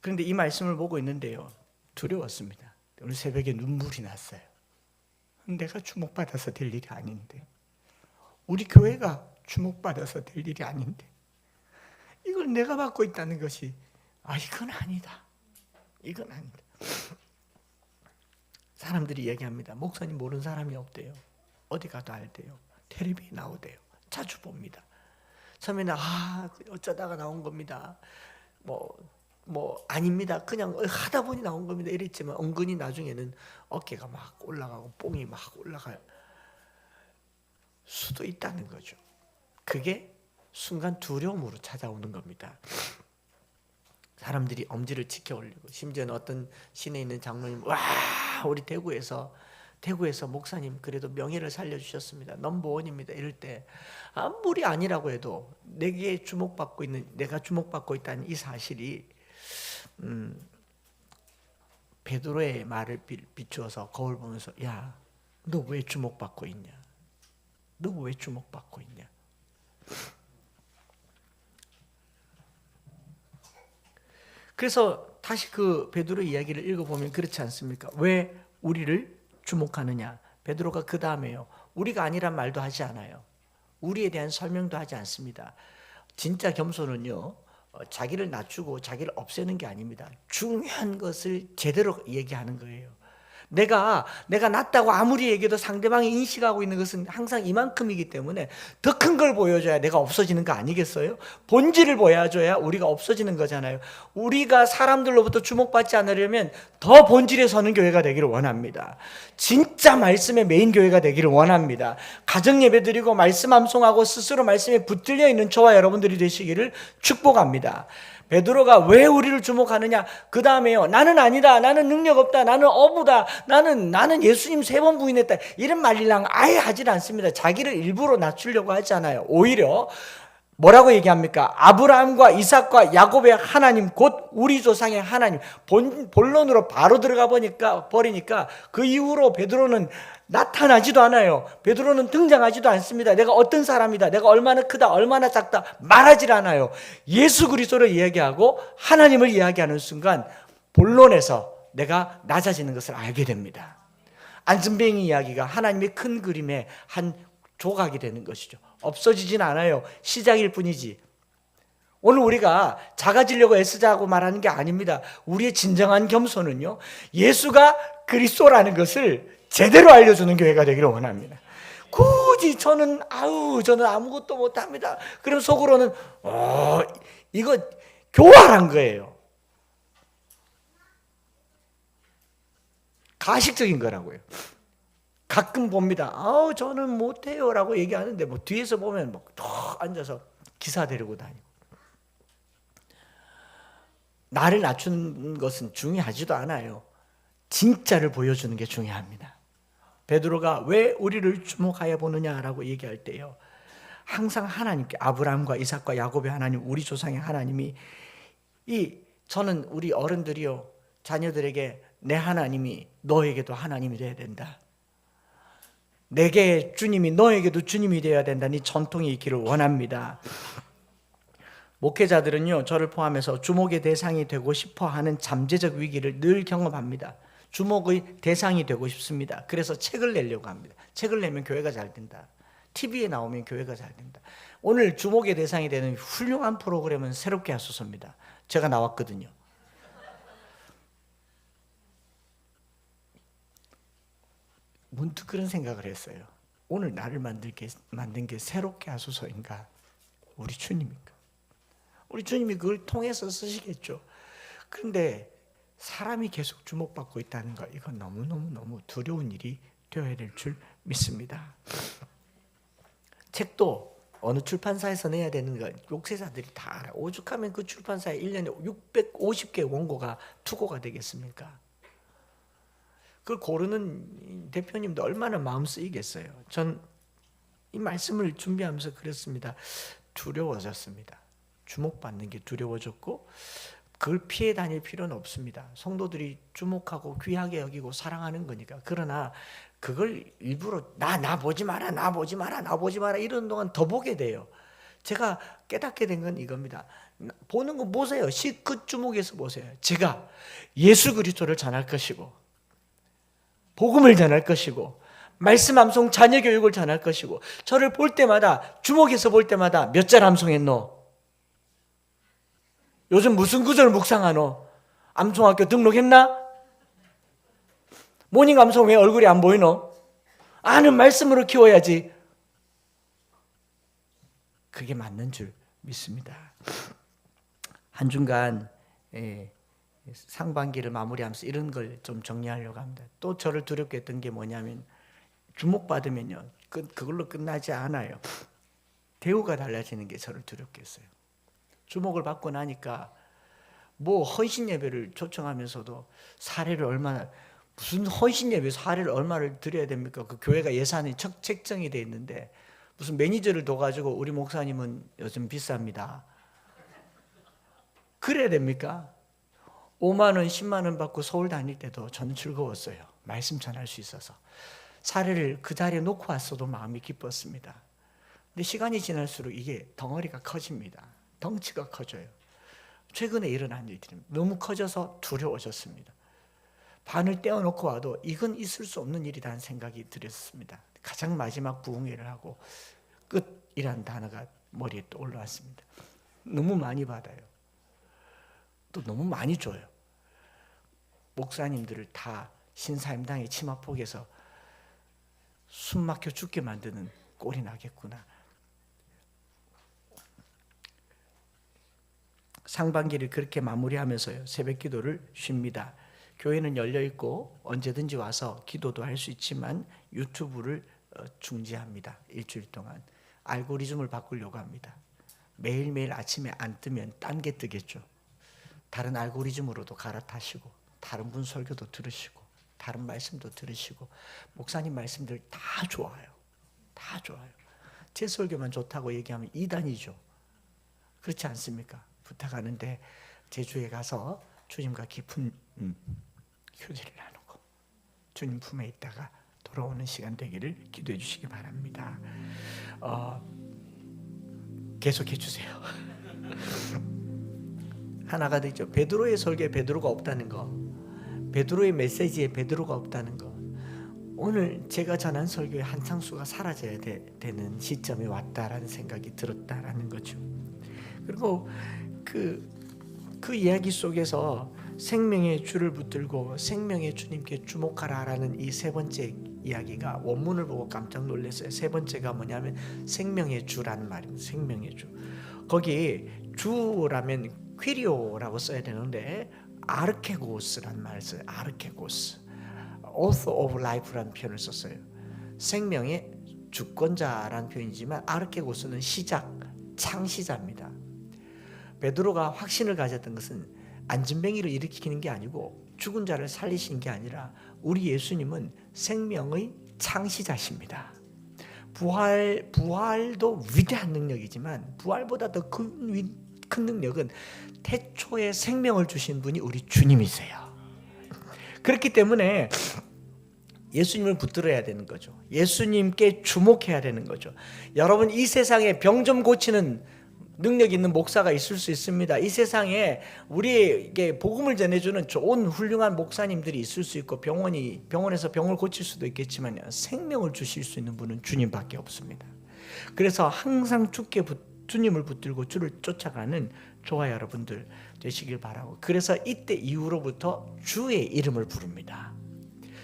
그런데 이 말씀을 보고 있는데요, 두려웠습니다. 오늘 새벽에 눈물이 났어요. 내가 주목받아서 될 일이 아닌데, 우리 교회가 주목받아서 될 일이 아닌데, 이걸 내가 받고 있다는 것이, 이건 아니다. 이건 아니다. 사람들이 얘기합니다. 목사님 모르는 사람이 없대요. 어디 가도 알대요. 텔레비에 나오대요. 자주 봅니다. 처음에는 어쩌다가 나온 겁니다. 아닙니다. 그냥 하다 보니 나온 겁니다. 이랬지만 은근히 나중에는 어깨가 막 올라가고 뽕이 막 올라갈 수도 있다는 거죠. 그게 순간 두려움으로 찾아오는 겁니다. 사람들이 엄지를 치켜 올리고, 심지어는 어떤 시내에 있는 장로님, 우리 대구에서 목사님 그래도 명예를 살려주셨습니다. 넘버원입니다. 이럴 때 아무리 아니라고 해도 내가 주목받고 있다는 이 사실이 베드로의 말을 비추어서 거울 보면서, 야, 너 왜 주목받고 있냐? 너 왜 주목받고 있냐? 그래서 다시 그 베드로의 이야기를 읽어보면 그렇지 않습니까? 왜 우리를 주목하느냐? 베드로가 그 다음에요, 우리가 아니란 말도 하지 않아요. 우리에 대한 설명도 하지 않습니다. 진짜 겸손은요, 자기를 낮추고 자기를 없애는 게 아닙니다. 중요한 것을 제대로 얘기하는 거예요. 내가 낫다고 아무리 얘기해도 상대방이 인식하고 있는 것은 항상 이만큼이기 때문에 더 큰 걸 보여줘야 내가 없어지는 거 아니겠어요? 본질을 보여줘야 우리가 없어지는 거잖아요. 우리가 사람들로부터 주목받지 않으려면 더 본질에 서는 교회가 되기를 원합니다. 진짜 말씀의 메인 교회가 되기를 원합니다. 가정 예배 드리고 말씀 암송하고 스스로 말씀에 붙들려 있는 저와 여러분들이 되시기를 축복합니다. 베드로가 왜 우리를 주목하느냐? 그 다음에요, 나는 아니다, 나는 능력 없다, 나는 어부다, 나는 예수님 3번 부인했다, 이런 말이랑 아예 하질 않습니다. 자기를 일부러 낮추려고 하지 않아요. 오히려 뭐라고 얘기합니까? 아브라함과 이삭과 야곱의 하나님, 곧 우리 조상의 하나님. 본론으로 바로 들어가 버리니까 그 이후로 베드로는 나타나지도 않아요. 베드로는 등장하지도 않습니다. 내가 어떤 사람이다, 내가 얼마나 크다, 얼마나 작다 말하질 않아요. 예수 그리스도를 이야기하고 하나님을 이야기하는 순간 본론에서 내가 낮아지는 것을 알게 됩니다. 안전뱅이 이야기가 하나님의 큰 그림의 한 조각이 되는 것이죠. 없어지진 않아요. 시작일 뿐이지. 오늘 우리가 작아지려고 애쓰자고 말하는 게 아닙니다. 우리의 진정한 겸손은요, 예수가 그리스도라는 것을 제대로 알려주는 교회가 되기를 원합니다. 굳이 저는 아무것도 못합니다. 그럼 속으로는 이거 교활한 거예요. 가식적인 거라고요. 가끔 봅니다. 저는 못해요 라고 얘기하는데 뒤에서 보면 턱 앉아서 기사 데리고 다니고. 나를 낮추는 것은 중요하지도 않아요. 진짜를 보여주는 게 중요합니다. 베드로가 왜 우리를 주목하여 보느냐라고 얘기할 때요, 항상 하나님께, 아브라함과 이삭과 야곱의 하나님, 우리 조상의 하나님이, 저는 우리 어른들이요, 자녀들에게 내 하나님이 너에게도 하나님이 되어야 된다, 내게 주님이 너에게도 주님이 되어야 된다는 전통이 있기를 원합니다. 목회자들은요, 저를 포함해서 주목의 대상이 되고 싶어하는 잠재적 위기를 늘 경험합니다. 주목의 대상이 되고 싶습니다. 그래서 책을 내려고 합니다. 책을 내면 교회가 잘 된다. TV에 나오면 교회가 잘 된다. 오늘 주목의 대상이 되는 훌륭한 프로그램은 새롭게 하소서입니다. 제가 나왔거든요. 문득 그런 생각을 했어요. 오늘 나를 만든 게 새롭게 하소서인가? 우리 주님인가? 우리 주님이 그걸 통해서 쓰시겠죠. 그런데 사람이 계속 주목받고 있다는 거, 이건 너무 두려운 일이 되어야 될 줄 믿습니다. 책도 어느 출판사에서 내야 되는 거 욕세자들이 다 알아요. 오죽하면 그 출판사에 1년에 650개 원고가 투고가 되겠습니까? 그걸 고르는 대표님도 얼마나 마음 쓰이겠어요. 전 이 말씀을 준비하면서 그랬습니다. 두려워졌습니다. 주목받는 게 두려워졌고, 그걸 피해 다닐 필요는 없습니다. 성도들이 주목하고 귀하게 여기고 사랑하는 거니까. 그러나 그걸 일부러 나 보지 마라, 나 보지 마라, 나 보지 마라 이런 동안 더 보게 돼요. 제가 깨닫게 된 건 이겁니다. 보는 거 보세요. 그 주목해서 보세요. 제가 예수 그리스도를 전할 것이고 복음을 전할 것이고 말씀 암송 자녀 교육을 전할 것이고 저를 볼 때마다 주목해서 볼 때마다 몇 절 암송했노? 요즘 무슨 구절 묵상하노? 암송학교 등록했나? 모닝 암송 왜 얼굴이 안 보이노? 아는 말씀으로 키워야지. 그게 맞는 줄 믿습니다. 한 중간 상반기를 마무리하면서 이런 걸 좀 정리하려고 합니다. 또 저를 두렵게 했던 게 뭐냐면 주목받으면요 그걸로 끝나지 않아요. 대우가 달라지는 게 저를 두렵게 했어요. 주목을 받고 나니까 뭐 헌신 예배를 초청하면서도 사례를 얼마나 무슨 헌신 예배 사례를 얼마를 드려야 됩니까? 그 교회가 예산이 책정이 돼 있는데 무슨 매니저를 둬가지고 우리 목사님은 요즘 비쌉니다. 그래야 됩니까? 5만 원, 10만 원 받고 서울 다닐 때도 저는 즐거웠어요. 말씀 전할 수 있어서. 사례를 그 자리에 놓고 왔어도 마음이 기뻤습니다. 근데 시간이 지날수록 이게 덩어리가 커집니다. 덩치가 커져요. 최근에 일어난 일들이 너무 커져서 두려워졌습니다. 반을 떼어놓고 와도 이건 있을 수 없는 일이라는 생각이 들었습니다. 가장 마지막 부흥회를 하고 끝이라는 단어가 머리에 또 올라왔습니다. 너무 많이 받아요. 또 너무 많이 줘요. 목사님들을 다 신사임당의 치마폭에서 숨 막혀 죽게 만드는 꼴이 나겠구나. 상반기를 그렇게 마무리하면서요 새벽 기도를 쉽니다. 교회는 열려 있고 언제든지 와서 기도도 할 수 있지만 유튜브를 중지합니다. 일주일 동안 알고리즘을 바꾸려고 합니다. 매일매일 아침에 안 뜨면 딴 게 뜨겠죠. 다른 알고리즘으로도 갈아타시고 다른 분 설교도 들으시고 다른 말씀도 들으시고 목사님 말씀들 다 좋아요. 다 좋아요. 제 설교만 좋다고 얘기하면 이단이죠. 그렇지 않습니까? 부탁하는데 제주에 가서 주님과 깊은 교제를 나누고 주님 품에 있다가 돌아오는 시간 되기를 기도해 주시기 바랍니다. 계속해 주세요. 하나가 되죠. 베드로의 설교에 베드로가 없다는 거, 베드로의 메시지에 베드로가 없다는 거. 오늘 제가 전한 설교의 한 상수가 사라져야 되는 시점에 왔다라는 생각이 들었다라는 거죠. 그리고 그 이야기 속에서 생명의 주를 붙들고 생명의 주님께 주목하라라는 이 세 번째 이야기가 원문을 보고 깜짝 놀랐어요. 세 번째가 뭐냐면 생명의 주라는 말입니다. 생명의 주. 거기 주라면 퀴리오라고 써야 되는데 아르케고스라는 말을 써요. 아르케고스. Author of Life라는 표현을 썼어요. 생명의 주권자라는 표현이지만 아르케고스는 시작, 창시자입니다. 베드로가 확신을 가졌던 것은 안진뱅이를 일으키는 게 아니고 죽은 자를 살리신 게 아니라 우리 예수님은 생명의 창시자십니다. 부활도 위대한 능력이지만 부활보다 더 큰 능력은 태초에 생명을 주신 분이 우리 주님이세요. 그렇기 때문에 예수님을 붙들어야 되는 거죠. 예수님께 주목해야 되는 거죠. 여러분, 이 세상에 병 좀 고치는 능력 있는 목사가 있을 수 있습니다. 이 세상에 우리에게 복음을 전해주는 좋은 훌륭한 목사님들이 있을 수 있고 병원에서 병을 고칠 수도 있겠지만 생명을 주실 수 있는 분은 주님밖에 없습니다. 그래서 항상 주님을 붙들고 주를 쫓아가는 저와 여러분들 되시길 바라고, 그래서 이때 이후로부터 주의 이름을 부릅니다.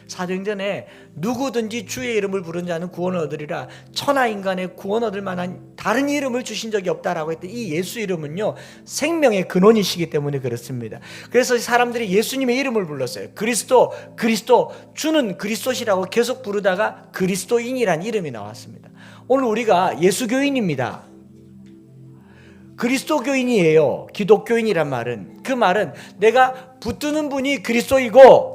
사도행전에 누구든지 주의 이름을 부른 자는 구원을 얻으리라, 천하 인간의 구원 얻을 만한 다른 이름을 주신 적이 없다라고 했던 이 예수 이름은요 생명의 근원이시기 때문에 그렇습니다. 그래서 사람들이 예수님의 이름을 불렀어요. 그리스도, 주는 그리스도시라고 계속 부르다가 그리스도인이란 이름이 나왔습니다. 오늘 우리가 예수교인입니다. 그리스도교인이에요. 기독교인이란 말은, 그 말은 내가 붙드는 분이 그리스도이고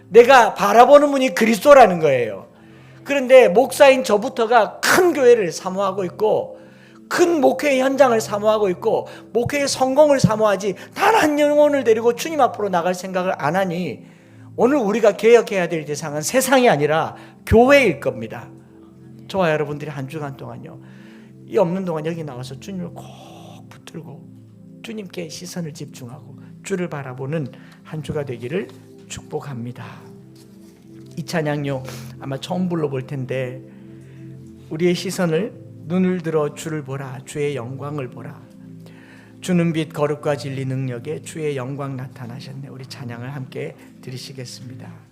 내가 바라보는 분이 그리스도라는 거예요. 그런데 목사인 저부터가 큰 교회를 사모하고 있고 큰 목회의 현장을 사모하고 있고 목회의 성공을 사모하지 단 한 영혼을 데리고 주님 앞으로 나갈 생각을 안 하니 오늘 우리가 개혁해야 될 대상은 세상이 아니라 교회일 겁니다. 저와 여러분들이 한 주간 동안요, 이 없는 동안 여기 나와서 주님을 꼭 붙들고 주님께 시선을 집중하고 주를 바라보는 한 주가 되기를 축복합니다. 이 찬양요 아마 처음 불러볼 텐데, 우리의 시선을 눈을 들어 주를 보라, 주의 영광을 보라. 주는 빛 거룩과 진리 능력에 주의 영광 나타나셨네. 우리 찬양을 함께 드리시겠습니다.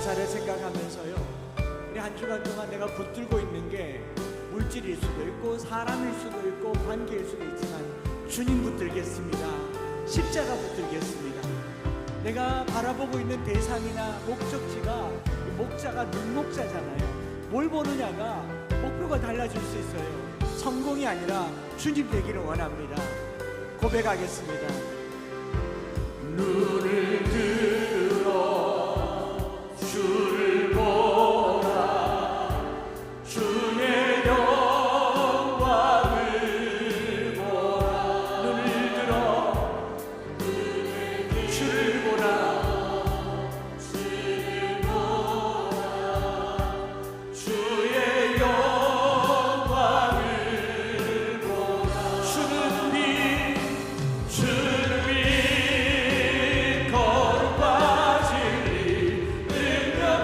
가사를 생각하면서요, 우리 한 주간 동안 내가 붙들고 있는 게 물질일 수도 있고 사람일 수도 있고 관계일 수도 있지만 주님 붙들겠습니다. 십자가 붙들겠습니다. 내가 바라보고 있는 대상이나 목적지가, 목자가 눈목자잖아요. 뭘 보느냐가 목표가 달라질 수 있어요. 성공이 아니라 주님 되기를 원합니다. 고백하겠습니다. 눈을 들어 주를 보라, 주의 영광을 보라. 눈을 들어 주를 보라, 주를 보라, 주의 영광을 보라. 주는 빛, 주는 빛 거룩과 진리 능력에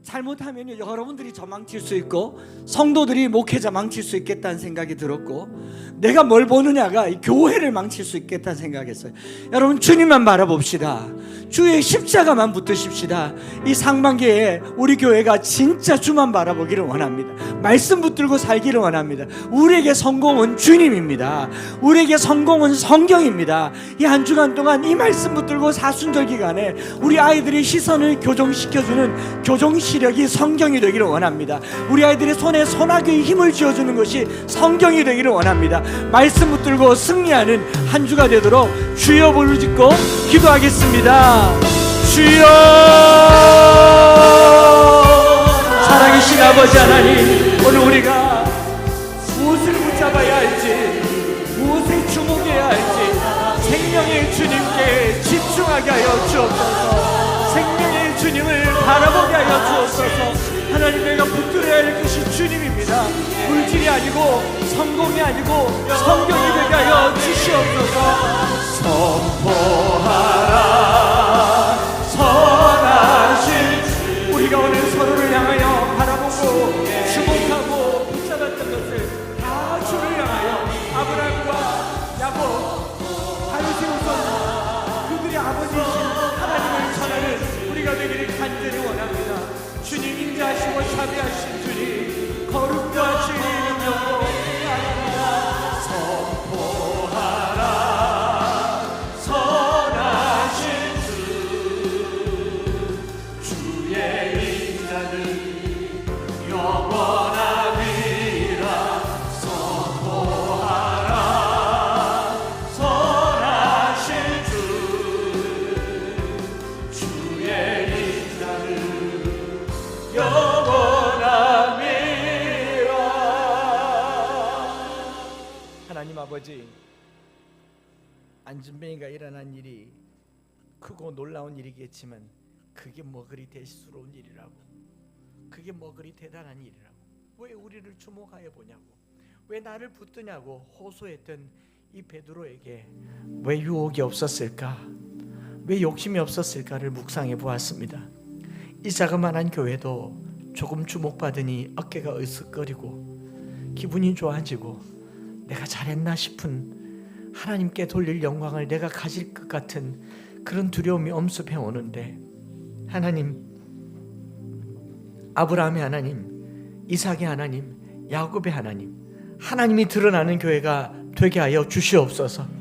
잘못하면 여러분들이 저 망칠 수 있고 성도들이 목회자 망칠 수 있겠다는 생각이 들었고, 내가 뭘 보느냐가 이 교회를 망칠 수 있겠다는 생각했어요. 여러분, 주님만 바라봅시다. 주의 십자가만 붙드십시다. 이 상반기에 우리 교회가 진짜 주만 바라보기를 원합니다. 말씀 붙들고 살기를 원합니다. 우리에게 성공은 주님입니다. 우리에게 성공은 성경입니다. 이 한 주간 동안 이 말씀 붙들고 사순절 기간에 우리 아이들의 시선을 교정시켜주는 교정 시력이 성경이 되기를 원합니다. 우리 아이들의 손에 소나기의 힘을 쥐어주는 것이 성경이 되기를 원합니다. 말씀 붙들고 승리하는 한 주가 되도록 주여 부르짖고 기도하겠습니다. 주여, 살아계신 아버지 하나님, 오늘 우리가 무엇을 붙잡아야 할지, 무엇에 주목해야 할지 생명의 주님께 집중하게 하여 주옵소서. 생명의 주님을 바라보게 하여 주옵소서. 하나님, 내가 붙들어야 할 것이 주님입니다. 물질이 아니고 성공이 아니고 성경이 되게 하여 주시옵소서. 선포하라 선하신, 우리가 오늘 서로를 향하여 바라보고 주목하고 붙잡았던 것을 다 주를 향하여 아브라함과 야곱, 다윗의 후손, 그들의 아버지이신 하나님을 전하는 우리가 되기를 간절히 원합니다. 주님, 인자하시고 자비하신 주님, 거룩과 진리의 능력으로 나아갑니다. 선포하라 선하신 주, 주의 인자는 영원하리라. 선포하라 선하신 주, 주의 인자는 영원함이라. 하나님 아버지, 안진뱅이가 일어난 일이 크고 놀라운 일이겠지만 그게 뭐 그리 대수로운 일이라고, 그게 뭐 그리 대단한 일이라고, 왜 우리를 주목하여 보냐고, 왜 나를 붙드냐고 호소했던 이 베드로에게 왜 유혹이 없었을까, 왜 욕심이 없었을까를 묵상해 보았습니다. 이 자그마한 교회도 조금 주목받으니 어깨가 으쓱거리고 기분이 좋아지고 내가 잘했나 싶은, 하나님께 돌릴 영광을 내가 가질 것 같은 그런 두려움이 엄습해 오는데, 하나님, 아브라함의 하나님, 이삭의 하나님, 야곱의 하나님, 하나님이 드러나는 교회가 되게 하여 주시옵소서.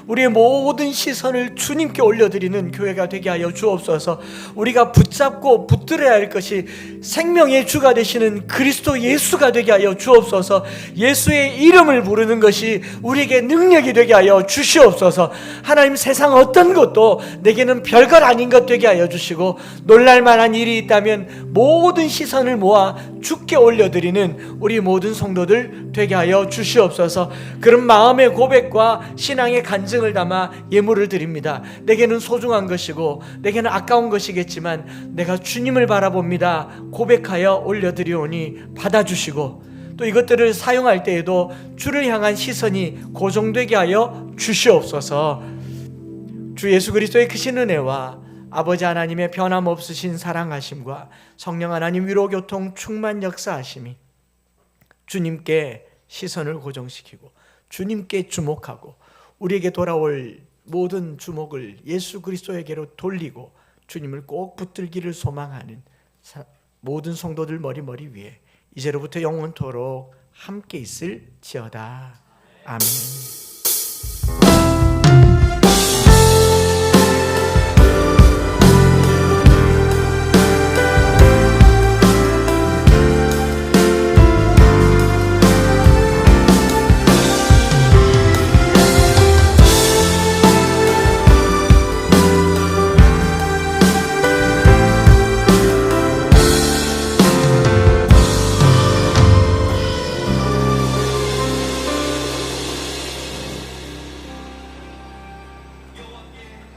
우리의 모든 시선을 주님께 올려드리는 교회가 되게 하여 주옵소서. 우리가 붙잡고 붙들어야 할 것이 생명의 주가 되시는 그리스도 예수가 되게 하여 주옵소서. 예수의 이름을 부르는 것이 우리에게 능력이 되게 하여 주시옵소서. 하나님, 세상 어떤 것도 내게는 별것 아닌 것 되게 하여 주시고, 놀랄만한 일이 있다면 모든 시선을 모아 주께 올려드리는 우리 모든 성도들 되게 하여 주시옵소서. 그런 마음의 고백과 신앙의 간증을 담아 예물을 드립니다. 내게는 소중한 것이고 내게는 아까운 것이겠지만 내가 주님을 바라봅니다 고백하여 올려드리오니 받아주시고, 또 이것들을 사용할 때에도 주를 향한 시선이 고정되게 하여 주시옵소서. 주 예수 그리스도의 크신 은혜와 아버지 하나님의 변함없으신 사랑하심과 성령 하나님 위로교통 충만 역사하심이 주님께 시선을 고정시키고 주님께 주목하고 우리에게 돌아올 모든 주목을 예수 그리스도에게로 돌리고 주님을 꼭 붙들기를 소망하는 모든 성도들 머리 위에 이제로부터 영원토록 함께 있을지어다. 아멘.